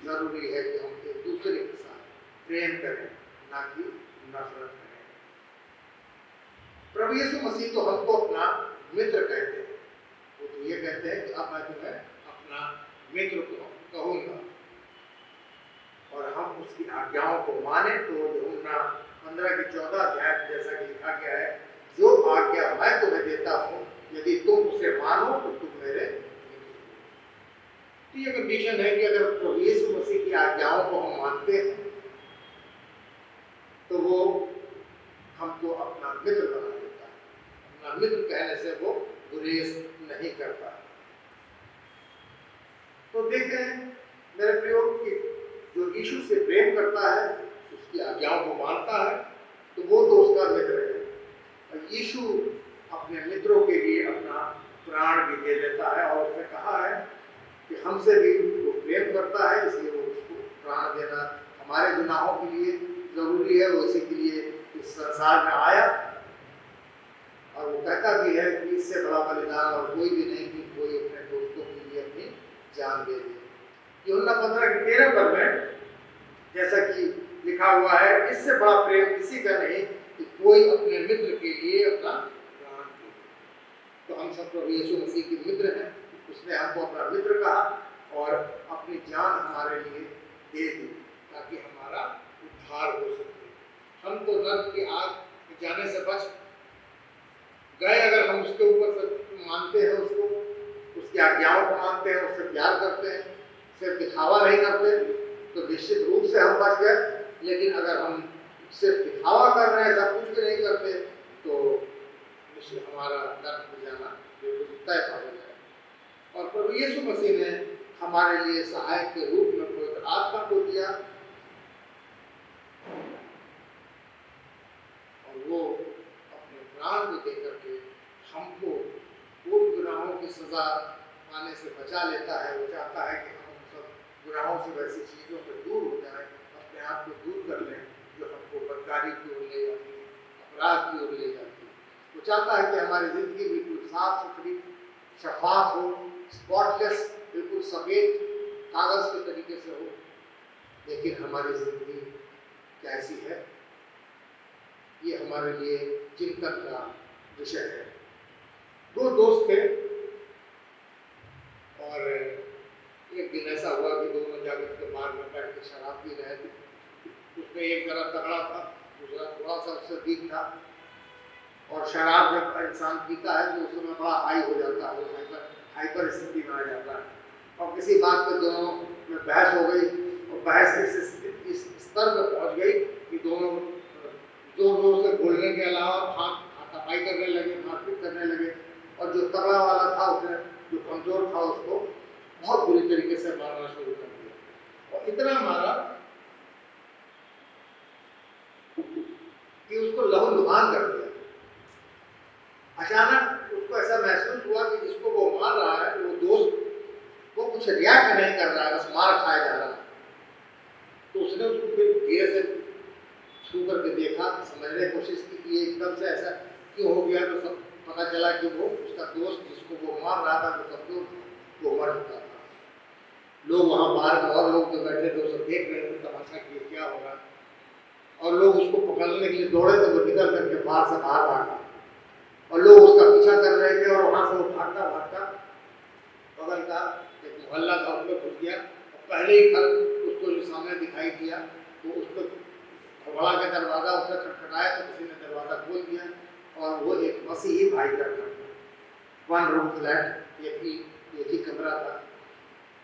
जरूरी है कि हम एक दूसरे के साथ प्रेम करें, ना कि नफरत करें। प्रभु यीशु मसीह तो हमको अपना मित्र कहते हैं, वो तो ये कहते हैं कि अब मैं तुम्हें अपना मित्र कहूंगा और हम उसकी आज्ञाओं को माने। तो यूहन्ना 15 के 14 अध्याय जैसा कि लिखा गया है, जो आज्ञा मैं तुम्हें देता हूं यदि तुम उसे मानो तो तुम मेरे मित्र। ये कंडीशन है कि अगर प्रभु यीशु मसीह की आज्ञाओं को हम मानते हैं तो वो हमको अपना मित्र बना देता है। अपना मित्र कहने से वो गुरेज नहीं करता। तो देखें मेरे प्रियो कि जो यीशु से प्रेम करता है, उसकी आज्ञाओं को मानता है, तो वो तो उसका मित्र है। और यीशु अपने मित्रों के लिए अपना प्राण भी दे देता है और उसने कहा है कि हमसे भी वो प्रेम करता है, इसलिए वो उसको प्राण देना हमारे गुनाहों के लिए जरूरी है। वो इसी के लिए इस संसार में आया और वो कहता भी है कि इससे बड़ा बलिदान और कोई भी नहीं कि कोई अपने दोस्तों के लिए अपनी जान दे दे। यूहन्ना 15 के 13 पद में जैसा कि लिखा हुआ है, इससे बड़ा प्रेम किसी का नहीं कि कोई अपने मित्र के लिए अपना प्राण दे। तो हम सब प्रभु यीशु मसीह के मित्र हैं। उसने हमको अपना मित्र कहा और अपनी जान हमारे लिए दे दी ताकि हमारा उद्धार हो सके। हम तो नरक की आग में जाने से बच गए अगर हम उसके ऊपर मानते हैं, उसको उसकी आज्ञाओं को मानते हैं, उससे प्यार करते हैं, सिर्फ दिखावा नहीं करते, तो निश्चित रूप से हम बच गए। लेकिन अगर हम सिर्फ दिखावा कर रहे हैं, सब कुछ भी नहीं करते, तो निश्चित हमारा नरक में जाना बिल्कुल तय हो जाए। और प्रभु यीशु मसीह ने हमारे लिए सहायक के रूप में पवित्र आत्मा को दिया और वो अपने प्राण को देकर के हमको उन गुनाहों की सजा पाने से बचा लेता है। वो चाहता है कि हम सब गुनाहों से वैसी चीज़ों से दूर हो जाए, अपने आप को दूर कर लें जो हमको बदकारी की ओर ले जाती है, अपराध की ओर ले जाती है। वो चाहता है कि हमारी जिंदगी बिल्कुल साफ सुथरी, शफाफ हो, स्पॉटलेस, बिल्कुल सफेद कागज के तरीके से हो। लेकिन हमारी जिंदगी कैसी है, ये हमारे लिए चिंतन का विषय है। दो दोस्त थे और एक दिन ऐसा हुआ कि दोनों जाकर के बार में बैठ के शराब पी रहे थे। उसमें एक जरा तगड़ा था, दूसरा थोड़ा सा उससे वीक था। और शराब जब इंसान पीता है तो उसमें बड़ा हाई हो जाता है, हाइपर स्थिति में आ जाता है और किसी बात पे दोनों में बहस हो गई और बहस इस स्तर पर पहुंच गई कि दोनों जोर से बोलने के अलावा हाथापाई करने लगे, मारपीट करने लगे। और जो तगड़ा वाला था उसने जो कमजोर था उसको बहुत बुरी तरीके से मारना शुरू कर दिया और इतना मारा उसको लहूलुहान कर दिया। अचानक उसको ऐसा महसूस हुआ कि जिसको वो मार रहा है वो दोस्त वो कुछ रिएक्ट नहीं कर रहा है, बस मार खाया जा रहा है। तो उसने उसको फिर धीरे से छू करके देखा, समझने की कोशिश की कि ये एकदम से ऐसा क्यों हो गया। तो सब पता चला कि वो उसका दोस्त जिसको वो मार रहा था वो सब वो मर चुका था। लोग वहाँ बाहर में और लोग जो बैठे थे सब देख रहे थे तमाशा कि क्या हो रहा, और लोग उसको पकड़ने के लिए दौड़े तो वो निकल करके बाहर से बाहर भागा और लोग उसका पीछा कर रहे थे और वहाँ से वो भागता भागता बगल का एक मोहल्ला था उसमें घुस गया। पहले ही घर उसको जो सामने दिखाई दिया तो उसको घबरा के दरवाज़ा उसने खटखटाया तो किसी ने दरवाज़ा खोल दिया और वो एक मसीही भाई का घर, 1 रूम फ्लैट, एक ही कमरा था।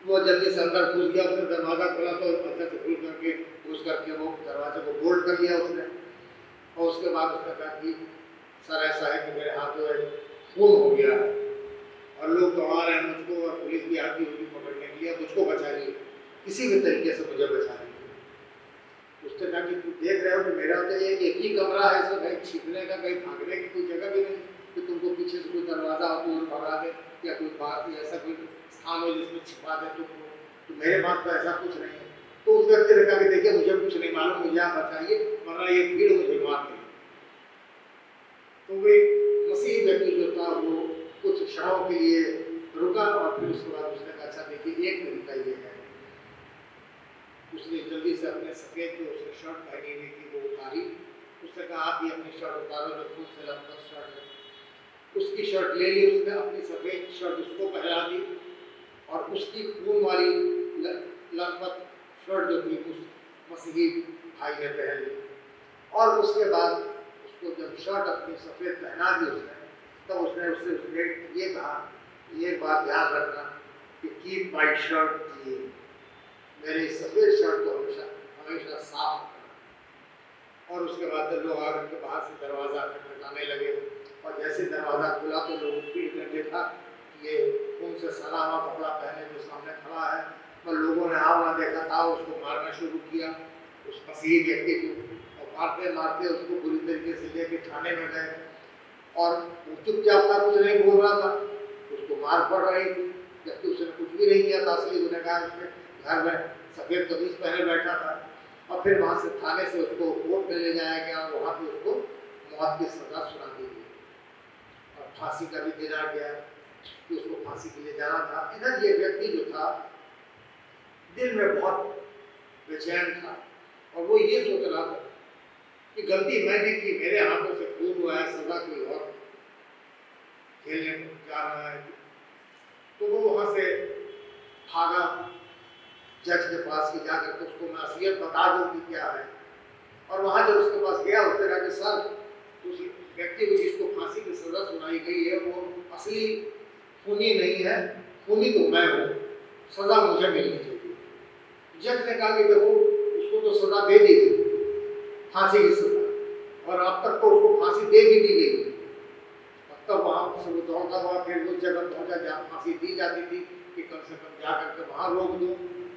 वो जल्दी से अंदर घुस गया, उसने दरवाज़ा खोला तो अंदर से घुस करके वो दरवाजे को बोल्ट कर लिया उसने। और उसके बाद उसने कहा कि सर ऐसा है कि मेरे हाथ जो है खून हो गया है और लोग तो आ रहे हैं मुझको और पुलिस भी आती होगी पकड़ने के लिए, मुझको बचाइए, किसी भी तरीके से मुझे बचाइए। उसने कहा कि तुम देख रहे हो कि मेरा तो ये एक ही कमरा है, इसमें कहीं छिपने का कहीं भागने की कोई जगह भी नहीं कि तुमको पीछे से कोई दरवाज़ा हो तो भगा दे या कोई बात या ऐसा कोई स्थान हो जिसमें छिपा दे तुमको, तो मेरे पास तो ऐसा कुछ नहीं है। तो उस व्यक्ति ने कहा कि देखिए मुझे कुछ नहीं मालूम, मुझे आप बताइए वरना ये भीड़ मुझे मार देगी। तो वे मसीह व्यक्ति जो था वो कुछ क्षणों के लिए रुका और फिर उसके बाद उसने कहा अच्छा देखिए एक तरीका ये है। उसने जल्दी से अपने सफेद जो उसने शर्ट पहनी हुई थी वो उतारी। उसने कहा आप भी अपनी शर्ट उतारो जो खून से लथपथ शर्ट है। उसकी शर्ट ले ली उसने, अपनी सफेद शर्ट उसको पहना दी और उसकी खून वाली लथपथ शर्ट जो थी उस मसीही भाई ने पहन ली। और उसके बाद उसको जब शर्ट अपनी सफेद पहना दी उसने तब उसने उससे ये कहा, ये बात ध्यान रखना कि कीप माई शर्ट क्लीन, मेरी सफेद शर्ट को हमेशा साफ रखना। और उसके बाद लोग आकर के बाहर से दरवाज़ा खटखटाने लगे और जैसे दरवाज़ा खुला तो लोग भीड़ ने देखा कि ये खून से सना हुआ कपड़ा पहने जो सामने खड़ा है। पर लोगों ने आवना देखा था, उसको मारना शुरू किया उस मसीही व्यक्ति को, और मारते मारते उसको बुरी तरीके से लेके थाने में गए। और वो चुपचाप था, कुछ नहीं बोल रहा था, उसको मार पड़ रही थी जबकि उसने कुछ भी नहीं किया था। असली गुनहगार उसने घर में सफेद कमीज पहने बैठा था। और फिर वहाँ से थाने से उसको कोर्ट में ले जाया गया और वहाँ पे उसको मौत की सजा सुना दी गई और फांसी का भी दिन आ गया कि उसको फांसी के लिए जाना था। इधर ये व्यक्ति जो था दिल में बहुत बेचैन था और वो ये सोच रहा था कि गलती मैंने की, मेरे हाथों से खून हुआ है, सजा कोई और खेलने जा रहा है। तो वो वहाँ से भागा जज के पास कि जाकर तो उसको मैं असलियत बता दूं कि क्या है। और वहाँ जब उसके पास गया उसने कहा कि सर उस व्यक्ति को जिसको फांसी की सजा सुनाई गई है वो असली खूनी नहीं है, खूनी तो मैं हूँ, सजा मुझे मिलनी चाहिए। जज ने कहा कि देखो उसको तो सजा दे दी गई, फांसी की सजा, और अब तक तो उसको फांसी दे भी दी गई। अब तक वहाँ से वो दौड़ता हुआ फिर उस जगह पहुँचा जहाँ फांसी दी जाती थी कि कम से कम जा करके वहाँ रोक दूँ।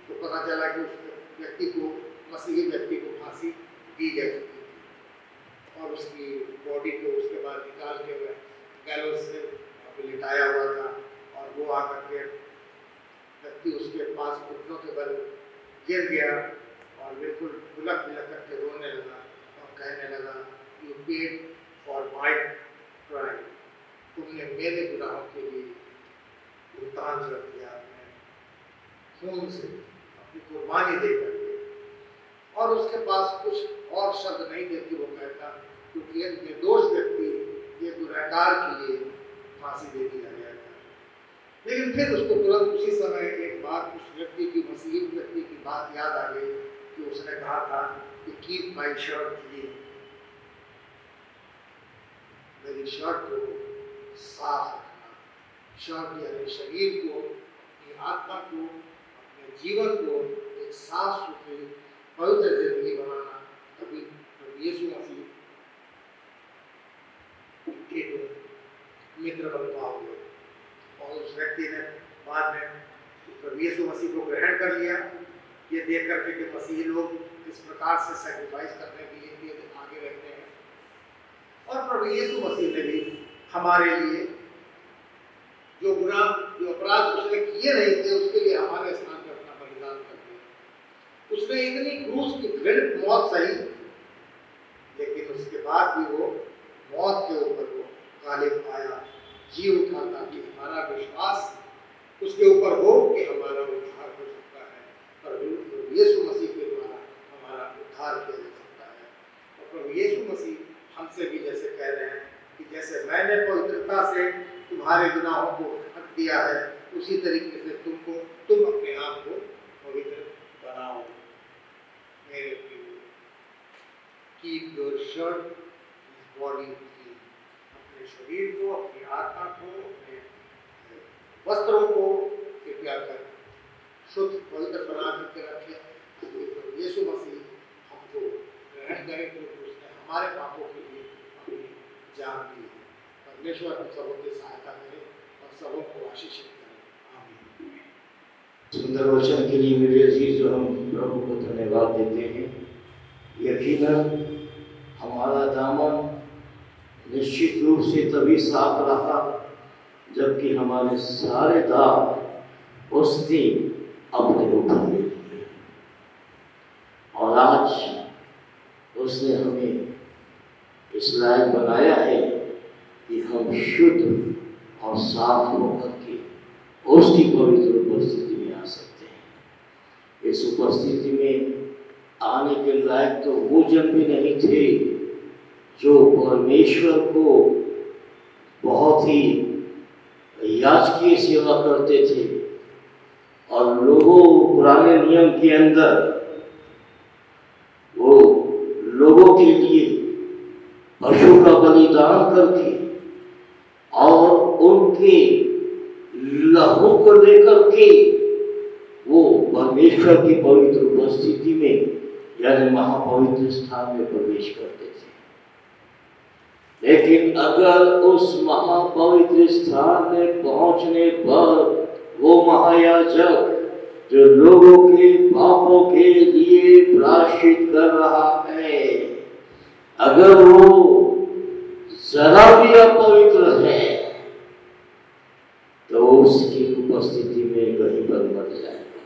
तो पता चला कि उस व्यक्ति को, मसीही व्यक्ति को फांसी दी गई और उसकी बॉडी को उसके बाद निकाल के गैलोस से लिटाया हुआ था। और वो आकर के व्यक्ति उसके पास घुटनों के बल गिर गया और बिल्कुल बुलक बुलक करके रोने लगा और कहने लगा, you paid for my crime, तुमने मेरे गुनाहों के लिए भुगतान कर दिया, खून से अपनी कुर्बानी देकर के। और उसके पास कुछ और शब्द नहीं थे कि वो कहता, क्योंकि एक निर्दोष व्यक्ति, ये गुनहगार के लिए फांसी दे दिया गया था। लेकिन फिर उसको तुरंत उसी समय एक बात उस व्यक्ति की, मसीही व्यक्ति की बात याद आ गई कि उसने कहा था कि कीप माई शर्ट क्लीन, मेरी शर्ट को साफ रखना। शर्ट यानी शरीर को, अपनी आत्मा को, अपने जीवन को एक साफ सुथरी पवित्र जिंदगी बनाना। कभी यीशु मसीह के मित्र बन पाओगे। और उस व्यक्ति ने बाद में यीशु मसीह को ग्रहण कर लिया, ये देख करके कि मसीही लोग इस प्रकार से सैक्रिफाइस करने के लिए आगे रहते हैं। और प्रभु यीशु मसीह ने भी हमारे लिए जो अपराध उसने किए नहीं थे उसके लिए हमारे स्थान पर अपना बलिदान कर दिया। उसने इतनी क्रूस की घृणित मौत सही, लेकिन उसके बाद भी वो मौत के ऊपर वो गालिब आया, जी उठा, ताकि हमारा विश्वास उसके ऊपर हो कि हमारा उद्धार हो सकता है। प्रभु यीशु मसीह के द्वारा हमारा उद्धार किया जा सकता है। और प्रभु यीशु मसीह हमसे भी जैसे कह रहे हैं कि जैसे मैंने पवित्रता से तुम्हारे गुनाहों को ढक दिया है, उसी तरीके से तुम अपने आप को पवित्र बनाओ। मेरे प्रिय, keep your shirt body clean. अपने शरीर को, अपनी आत्मा को, अपने वस्त्रों को कृपया कर शुद्ध पवित्र बना करके रखें। यीशु मसीह हमको ग्रहण करें क्योंकि उसने हमारे पापों के लिए अपनी जान दी है। परमेश्वर हम सबों की सहायता करे और सबों को आशीषित करे। आमीन। सुंदर वचन के लिए मेरे अजीज, हम प्रभु को धन्यवाद देते हैं। यकीनन हमारा दामन निश्चित रूप से तभी साफ रहा जबकि हमारे सारे दाग उसने अपने ऊपर ले लिए, और आज उसने हमें इस लायक बनाया है कि हम शुद्ध और साफ होकर के उसकी पवित्र उपस्थिति में आ सकते हैं। इस उपस्थिति में आने के लायक तो वो जन भी नहीं थे जो परमेश्वर को बहुत ही याजकीय सेवा करते थे, और लोगों पुराने नियम के अंदर वो लोगों के लिए पशु का बलिदान करके और उनके लहू को लेकर के वो परमेश्वर की पवित्र उपस्थिति में यानी महापवित्र स्थान में प्रवेश करते थे। लेकिन अगर उस महापवित्र स्थान में पहुंचने पर वो महायाजक जो लोगों के पापों के लिए प्रायश्चित कर रहा है, अगर वो जरा भी अपवित्र है तो उसकी उपस्थिति में कहीं पर मर जाएगा।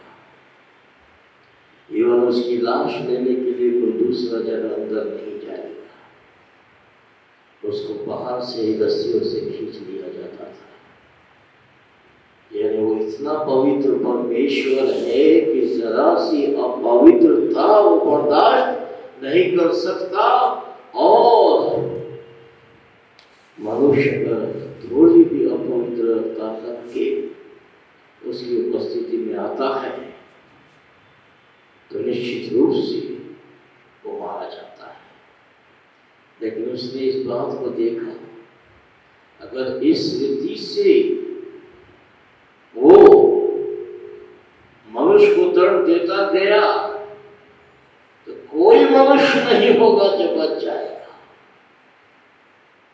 एवं उसकी लाश लेने के लिए कोई दूसरा जन अंदर नहीं जाएगा, उसको बाहर से ही रस्सियों से खींच लिया जाता था। यानी वो इतना पवित्र परमेश्वर है कि जरा सी अपवित्रता वो बर्दाश्त नहीं कर सकता, और मनुष्य अगर थोड़ी भी अपवित्रता करके उसकी उपस्थिति में आता है तो निश्चित रूप से वो मारा जाता है। लेकिन उसने इस बात को देखा, अगर इस रीति से वो मनुष्य को दंड देता गया तो कोई मनुष्य नहीं होगा जो बच जाएगा,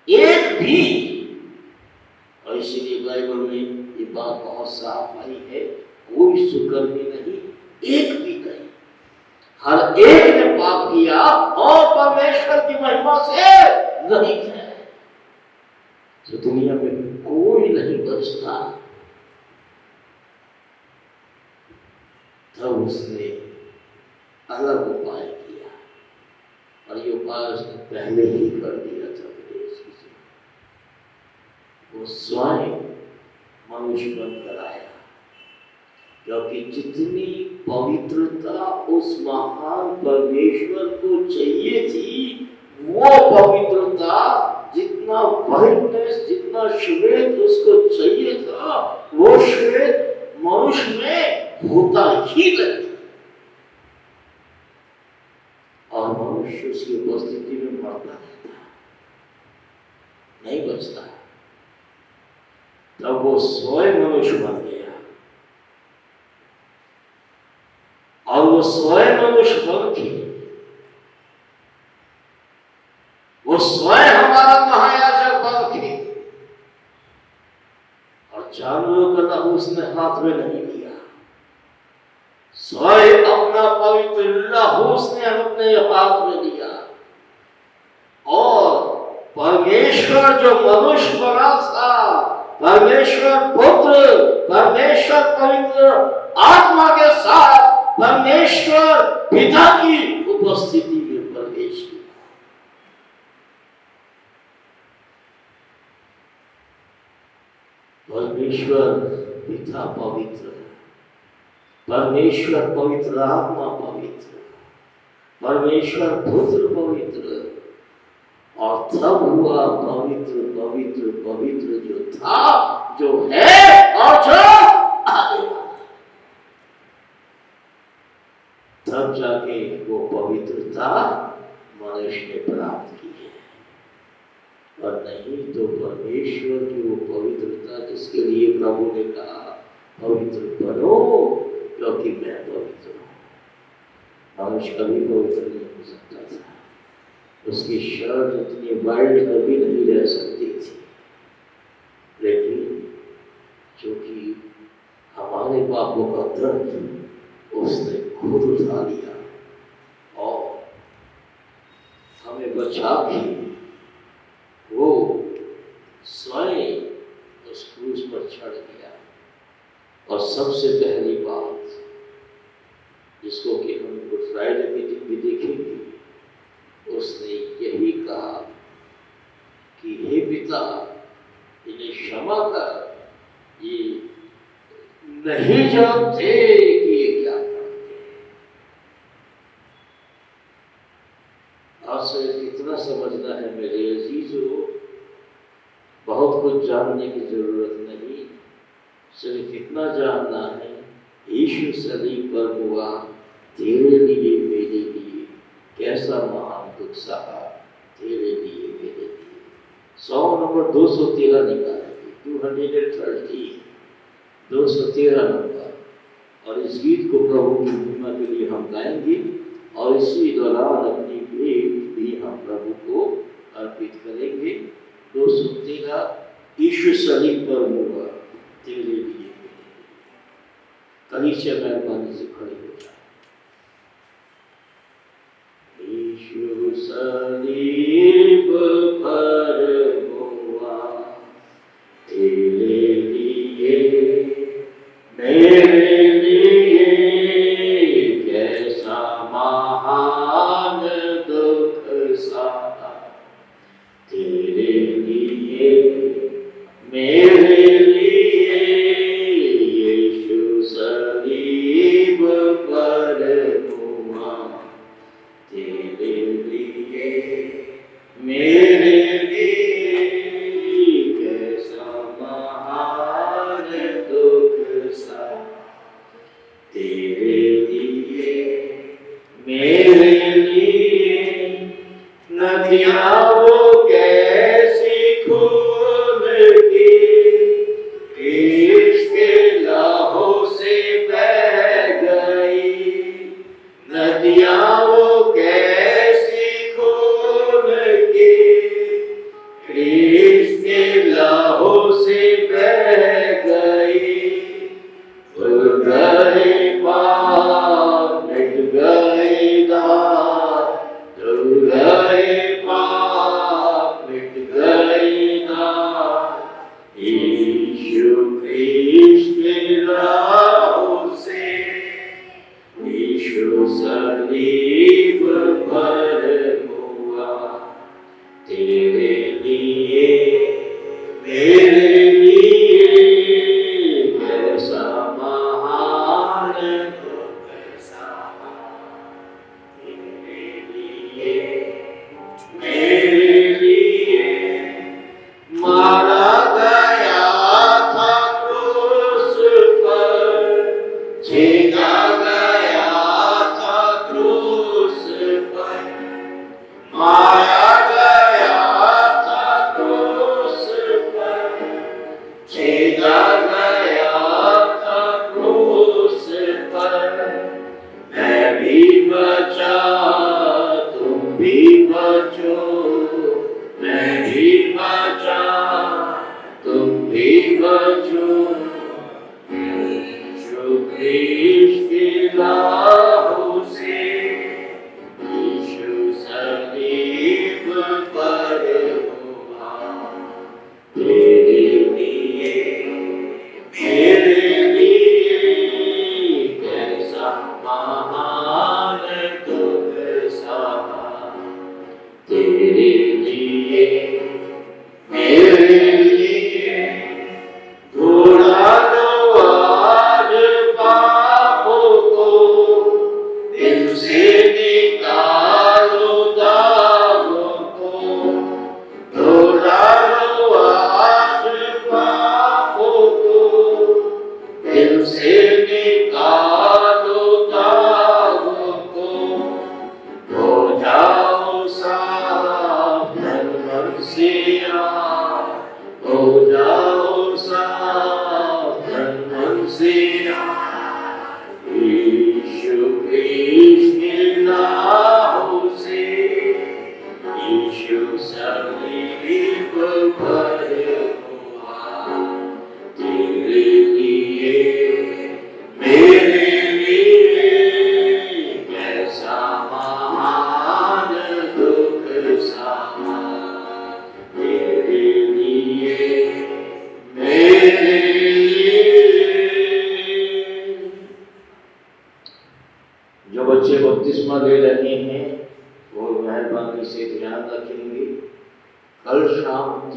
एक भी। और इसीलिए बाइबल में ये बात बहुत साफ आई है, कोई सुकर्मी नहीं, एक भी नहीं। हर एक ने पाप किया और परमेश्वर की महिमा से रहित है। तो दुनिया में कोई नहीं बचता। तब उसने अलग उपाय किया, और ये उपाय उसने पहले ही कर दिया था। वो स्वयं मनुष्य बनकर आया, क्योंकि जितनी पवित्रता उस महान परमेश्वर को चाहिए थी, वो पवित्रता, जितना वाइटनेस, जितना श्वेत उसको चाहिए था, वो श्वेत मनुष्य में होता ही नहीं, और मनुष्य उसकी उपस्थिति में मरता रहता, नहीं बचता। तब वो स्वयं मनुष्य बन गया, और वो स्वयं मनुष्य बन के वो स्वयं हमारा महायाजक बन के, और जानवरों का लहू उसने हाथ में नहीं लिया, स्वयं अपना पवित्र लहू उसने अपने हाथ में लिया, और परमेश्वर जो मनुष्य बना था, परमेश्वर पुत्र, परमेश्वर पवित्र आत्मा के साथ परमेश्वर पिता की उपस्थिति में प्रवेश किया। परमेश्वर पिता पवित्र, परमेश्वर पवित्र आत्मा पवित्र, परमेश्वर पुत्र पवित्र, और तब हुआ पवित्र पवित्र पवित्र जो था, जो है और जो आगे वाला। तब जाके वो पवित्रता मनुष्य ने प्राप्त की है, और नहीं तो परमेश्वर की वो पवित्रता जिसके लिए प्रभु ने कहा पवित्र बनो क्योंकि मैं पवित्र हूं। मनुष्य कभी पवित्र नहीं हो सकता था, उसकी शर्ट इतनी वाइड कभी नहीं रह सकती थी, लेकिन क्योंकि हमारे पापों का दर्द उसने खुद उठा लिया और हमें बचा के वो स्वयं उस क्रूस पर चढ़ गया। और सबसे पहली बात जिसको कि हम गुड फ्राइडे के दिन भी देखेंगे, उसने यही कहा कि हे पिता इन्हें क्षमा कर, ये नहीं जानते कि ये क्या करते हैं। आपसे कितना समझना है मेरे अजीजों, बहुत कुछ जानने की जरूरत नहीं, सिर्फ इतना जानना है यीशु सलीब पर हुआ तेरे लिए मेरे लिए कैसा महान दुख सहा, तेरे लिए मेरे लिए। सॉन्ग नंबर 213 निकालेंगे, 213, 213 नंबर, और इस गीत को प्रभु की महिमा के लिए हम गाएंगे और इसी दौरान अपनी भेंट भी हम प्रभु को अर्पित करेंगे। 213 यीशु सलीब पर हुआ तेरे लिए। कलीसिया मेहरबानी से खड़े हो जाए। यीशु सलीब पर हुआ तेरे लिए मेरे लिए, कैसा महान दुख सहा, तेरे लिए मेरे लिए, यीशु सलीब पर हुआ तेरे लिए मेरे लिए, कैसा महान दुख सहा, तेरे लिए मेरे लिए। नदियाँ वो कैसी खून की इसके लहू से बह गई, नदियाँ वो कैसी खून की इसके लहू से बह गई। धुल गए पाप मिट गए दाग, धुल गए पाप मिट गए दाग, यीशु ख्रीस्त के लहू से, यीशु सलीब पर हुआ तेरे लिए मेरे लिए, कैसा महान दुख सहा, तेरे लिए मेरे लिए। मारा गया था क्रूस पर, छेदा गया था क्रूस पर, मारा गया था क्रूस पर, छेदा गया था क्रूस पर। मैं भी बचा तुम भी बचो, मैं भी बचा तुम भी बचो, यीशु ख्रीस्त के लहू से, यीशु सलीब पर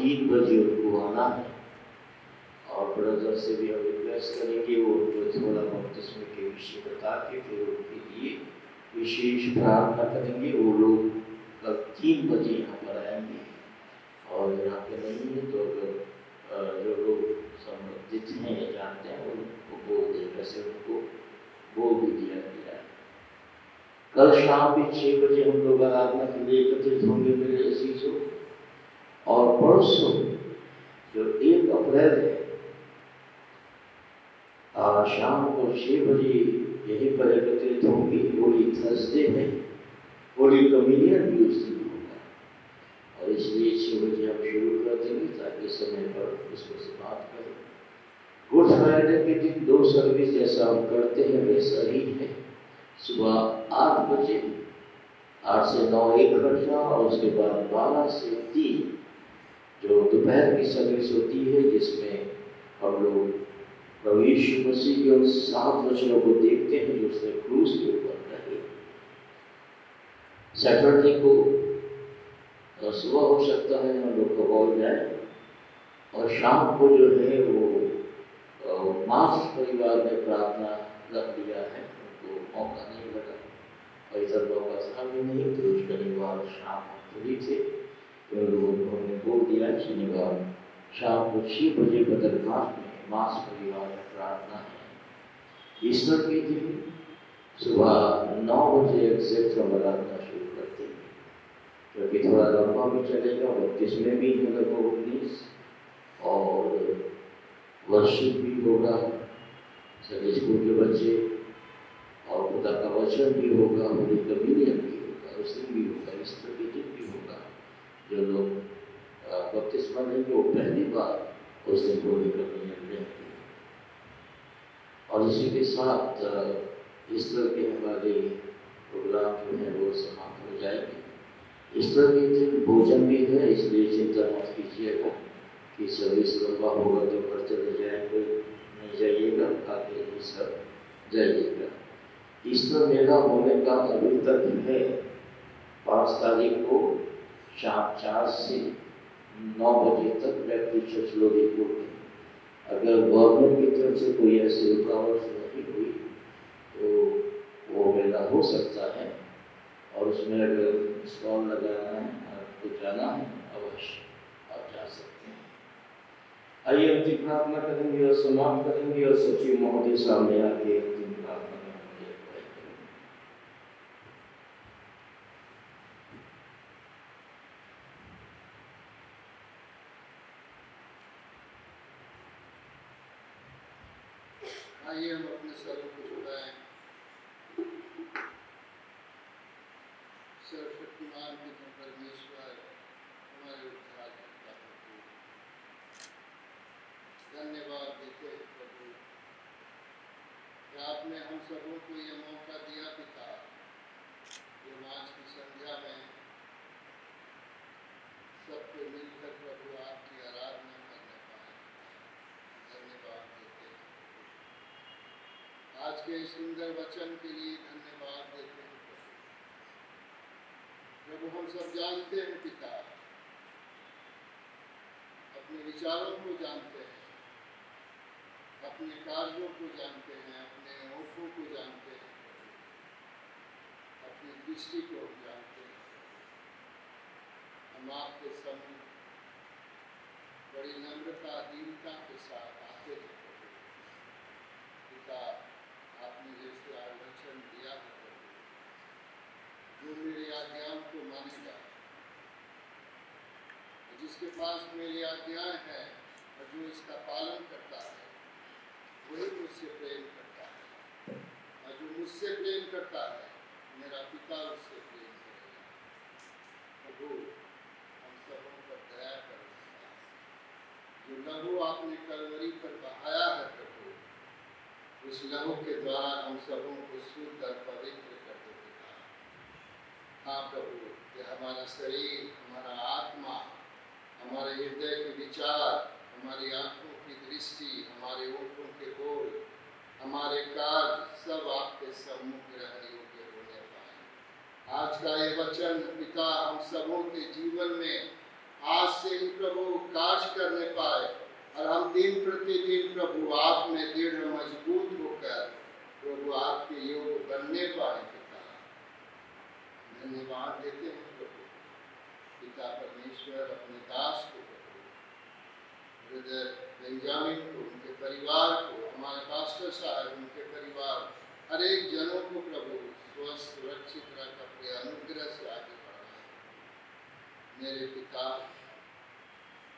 3 बजे उनको आना है। और ब्रदर से भी हम रिक्वेस्ट करेंगे वो उनको थोड़ा बपतिस्मे के विषय बता के फिर उनके लिए विशेष प्रार्थना करेंगे। वो लोग कल 3 बजे यहाँ पर आएंगे और यहाँ पे नहीं है तो अगर जो लोग संबंधित हैं या जानते हैं उनको बोल दें। वैसे उनको बोल भी दिया गया है। कल शाम भी 6 बजे हम लोग आराधना के लिए एकत्रित होंगे मेरे अजीजों। और परसों जो 1 अप्रैल है शाम को 6 बजे यहीं पर एकत्रित होंगे। होली थर्सडे है, होली कम्युनियन भी उस दिन होगा और इसलिए 6 बजे हम शुरू कर देंगे ताकि समय पर उसको समाप्त करें। गुड फ्राइडे के दिन 2 सर्विस जैसा हम करते हैं वैसा ही है। सुबह 8 बजे 8 से 9 1 घंटा और उसके बाद 12 से 3 जो दोपहर की सर्विस होती है जिसमें हम लोग प्रभु यीशु मसीह के उन 7 वचनों को देखते हैं जो उसने क्रूस के ऊपर कहे। सैटरडे को सुबह हो सकता है हम लोग को बोल जाए और शाम को जो है वो मार्क्स परिवार ने प्रार्थना रख दिया है। उनको मौका नहीं लगा और इधर मौका था भी नहीं तो शनिवार शाम फ्री थे तो लोगों को हमने बोल दिया शनिवार शाम को 6 बजे बदरघाट में मार्क्स परिवार में प्रार्थना है। ईस्टर के दिन सुबह 9 बजे एग्जैक्ट हम आराधना शुरू करते हैं क्योंकि थोड़ा लंबा भी चलेगा। 32 में भी है लगभग 19 और वर्शिप भी होगा, संडे स्कूल के बच्चे और खुदा का वचन भी होगा, होली कम्युनियन भी होगा, उस दिन भी होगा, ईस्टर के दिन भी होगा। जो लोग बपतिस्मा लेंगे वो पहली बार उस दिन होली कम्युनियन लेंगे। और इसी के साथ ईस्टर के हमारे प्रोग्राम जो है वो समाप्त हो जाएंगे। ईस्टर के दिन भोजन भी है इसलिए चिंता मत कीजिएगा कि सर्विस लंबा होगा तो घर चले जाएंगे, नहीं जाइएगा, आगे ये सब जाइएगा। ईस्टर मेला होने का अभी तक है 5 तारीख को शाम 4 से 9 बजे तक बैप्टिस्ट चर्च लोधीपुर में। अगर गवर्नमेंट की तरफ से कोई ऐसी रुकावट नहीं हुई तो वो मेला हो सकता है और उसमें अगर स्टॉल लगाना है आपको जाना है अवश्य आप जा सकते हैं। आइए अंतिम प्रार्थना करेंगे और समाप्त करेंगे और सचिव महोदय सामने आके अंतिम प्रार्थना में आइए हम अपने सरों को झुकाएं। सर्वशक्तिमान पिता परमेश्वर हमारे उद्धार करता प्रभु, धन्यवाद देते हैं प्रभु कि आपने हम सबों को ये मौका दिया पिता जो आज की संध्या में सबको मिलकर प्रभु आपकी आराधना करने पाए। धन्यवाद देते हैं आज के सुंदर वचन के लिए धन्यवाद देते हैं प्रभु। हम सब जानते हैं पिता, अपने विचारों को जानते हैं, अपने कार्यों को जानते हैं, अपने होठों को जानते हैं, अपनी दृष्टि को जानते हैं। हम आपके सम्मुख बड़ी नम्रता दीनता के साथ आते हैं पिता। आपने जैसे आज वचन दिया है प्रभु, जो मेरी आज्ञाओं को मानेगा, जिसके पास मेरी आज्ञाएं हैं और जो इसका पालन करता है वही मुझसे प्रेम करता है और जो मुझसे प्रेम करता है मेरा पिता उससे प्रेम करेगा। प्रभु हम सबों पर दया करो। जो लहू आपने कलवरी पर बहाया है प्रभु, उस लहू के द्वारा हम सबों को शुद्ध और पवित्र कर दो पिता। हाँ प्रभु, कि हमारा शरीर, हमारा आत्मा, हमारे हृदय के विचार, हमारी आंखों की दृष्टि, हमारे ओठों के बोल, हमारे कार्य सब आपके सम्मुख रहने योग्य होने पाए। आज का ये वचन पिता हम सबों के जीवन में आज से ही प्रभु कार्य करने पाए और हम दिन प्रतिदिन प्रभु आप में दृढ़ मजबूत होकर प्रभु आपके योग बनने पाए पिता। धन्यवाद देते हैं प्रभु पिता परमेश्वर अपने दास को ब्रदर बेंजामिन को, उनके परिवार को, हमारे पास्टर साहब, उनके परिवार, हर एक जनों को प्रभु स्वस्थ सुरक्षित रख अपने अनुग्रह से आगे बढ़ाए। मेरे पिता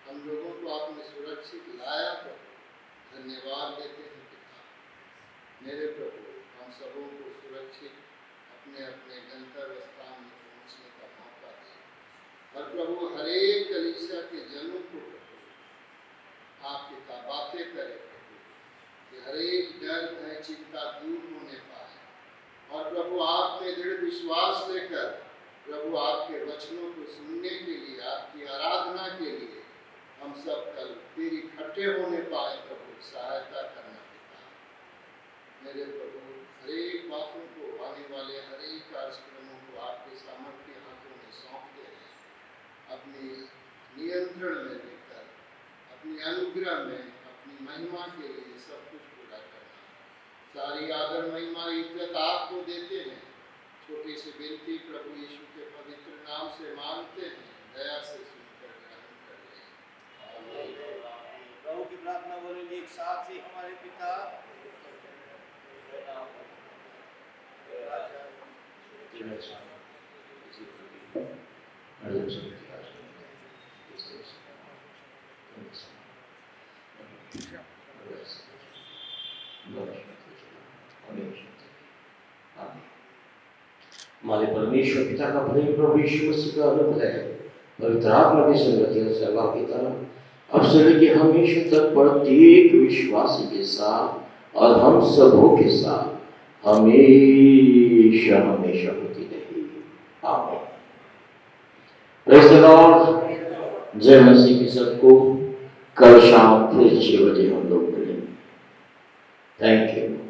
हम लोगों को आपने सुरक्षित लाया प्रभु, धन्यवाद देते हैं पिता। मेरे प्रभु हम सबों को सुरक्षित अपने अपने गंतव्य स्थान में पहुंचने का मौका दें और प्रभु हर एक कलीसिया के जनों को आप पिता बातें करें प्रभु कि हर एक डर भय चिंता दूर होने पाए और प्रभु आप में दृढ़ विश्वास लेकर प्रभु आपके वचनों को सुनने के लिए, आपकी आराधना के लिए हम सब कल फिर इकट्ठे होने पाए प्रभु सहायता करना पिता। मेरे प्रभु हर एक बातों को, आने वाले हर एक कार्यक्रमों को आपके सामर्थ्य हाथों में सौंपते हैं, अपने नियंत्रण में लेकर अपनी अनुग्रह में अपनी महिमा के लिए सब कुछ पूरा करना। सारी आदर महिमा इज्जत आपको देते हैं। छोटी सी विनती प्रभु यीशु के पवित्र नाम से मांगते हैं, दया से सुनकर ग्रहण कर लें। प्रभु की प्रार्थना बोलेंगे एक साथ ही। हमारे पिता हमारे परमेश्वर पिता का प्रेम, प्रभु यीशु मसीह का अनुग्रह, पवित्र आत्मा की संगति और सहभागिता अब से लेकर हमेशा तक प्रत्येक विश्वासी के साथ और हम सबों के साथ हमेशा हमेशा होती रहेगी। आमीन। Praise the Lord. जय मसीह की सबको। कल शाम फिर 6 बजे हम लोग मिलेंगे। Thank you.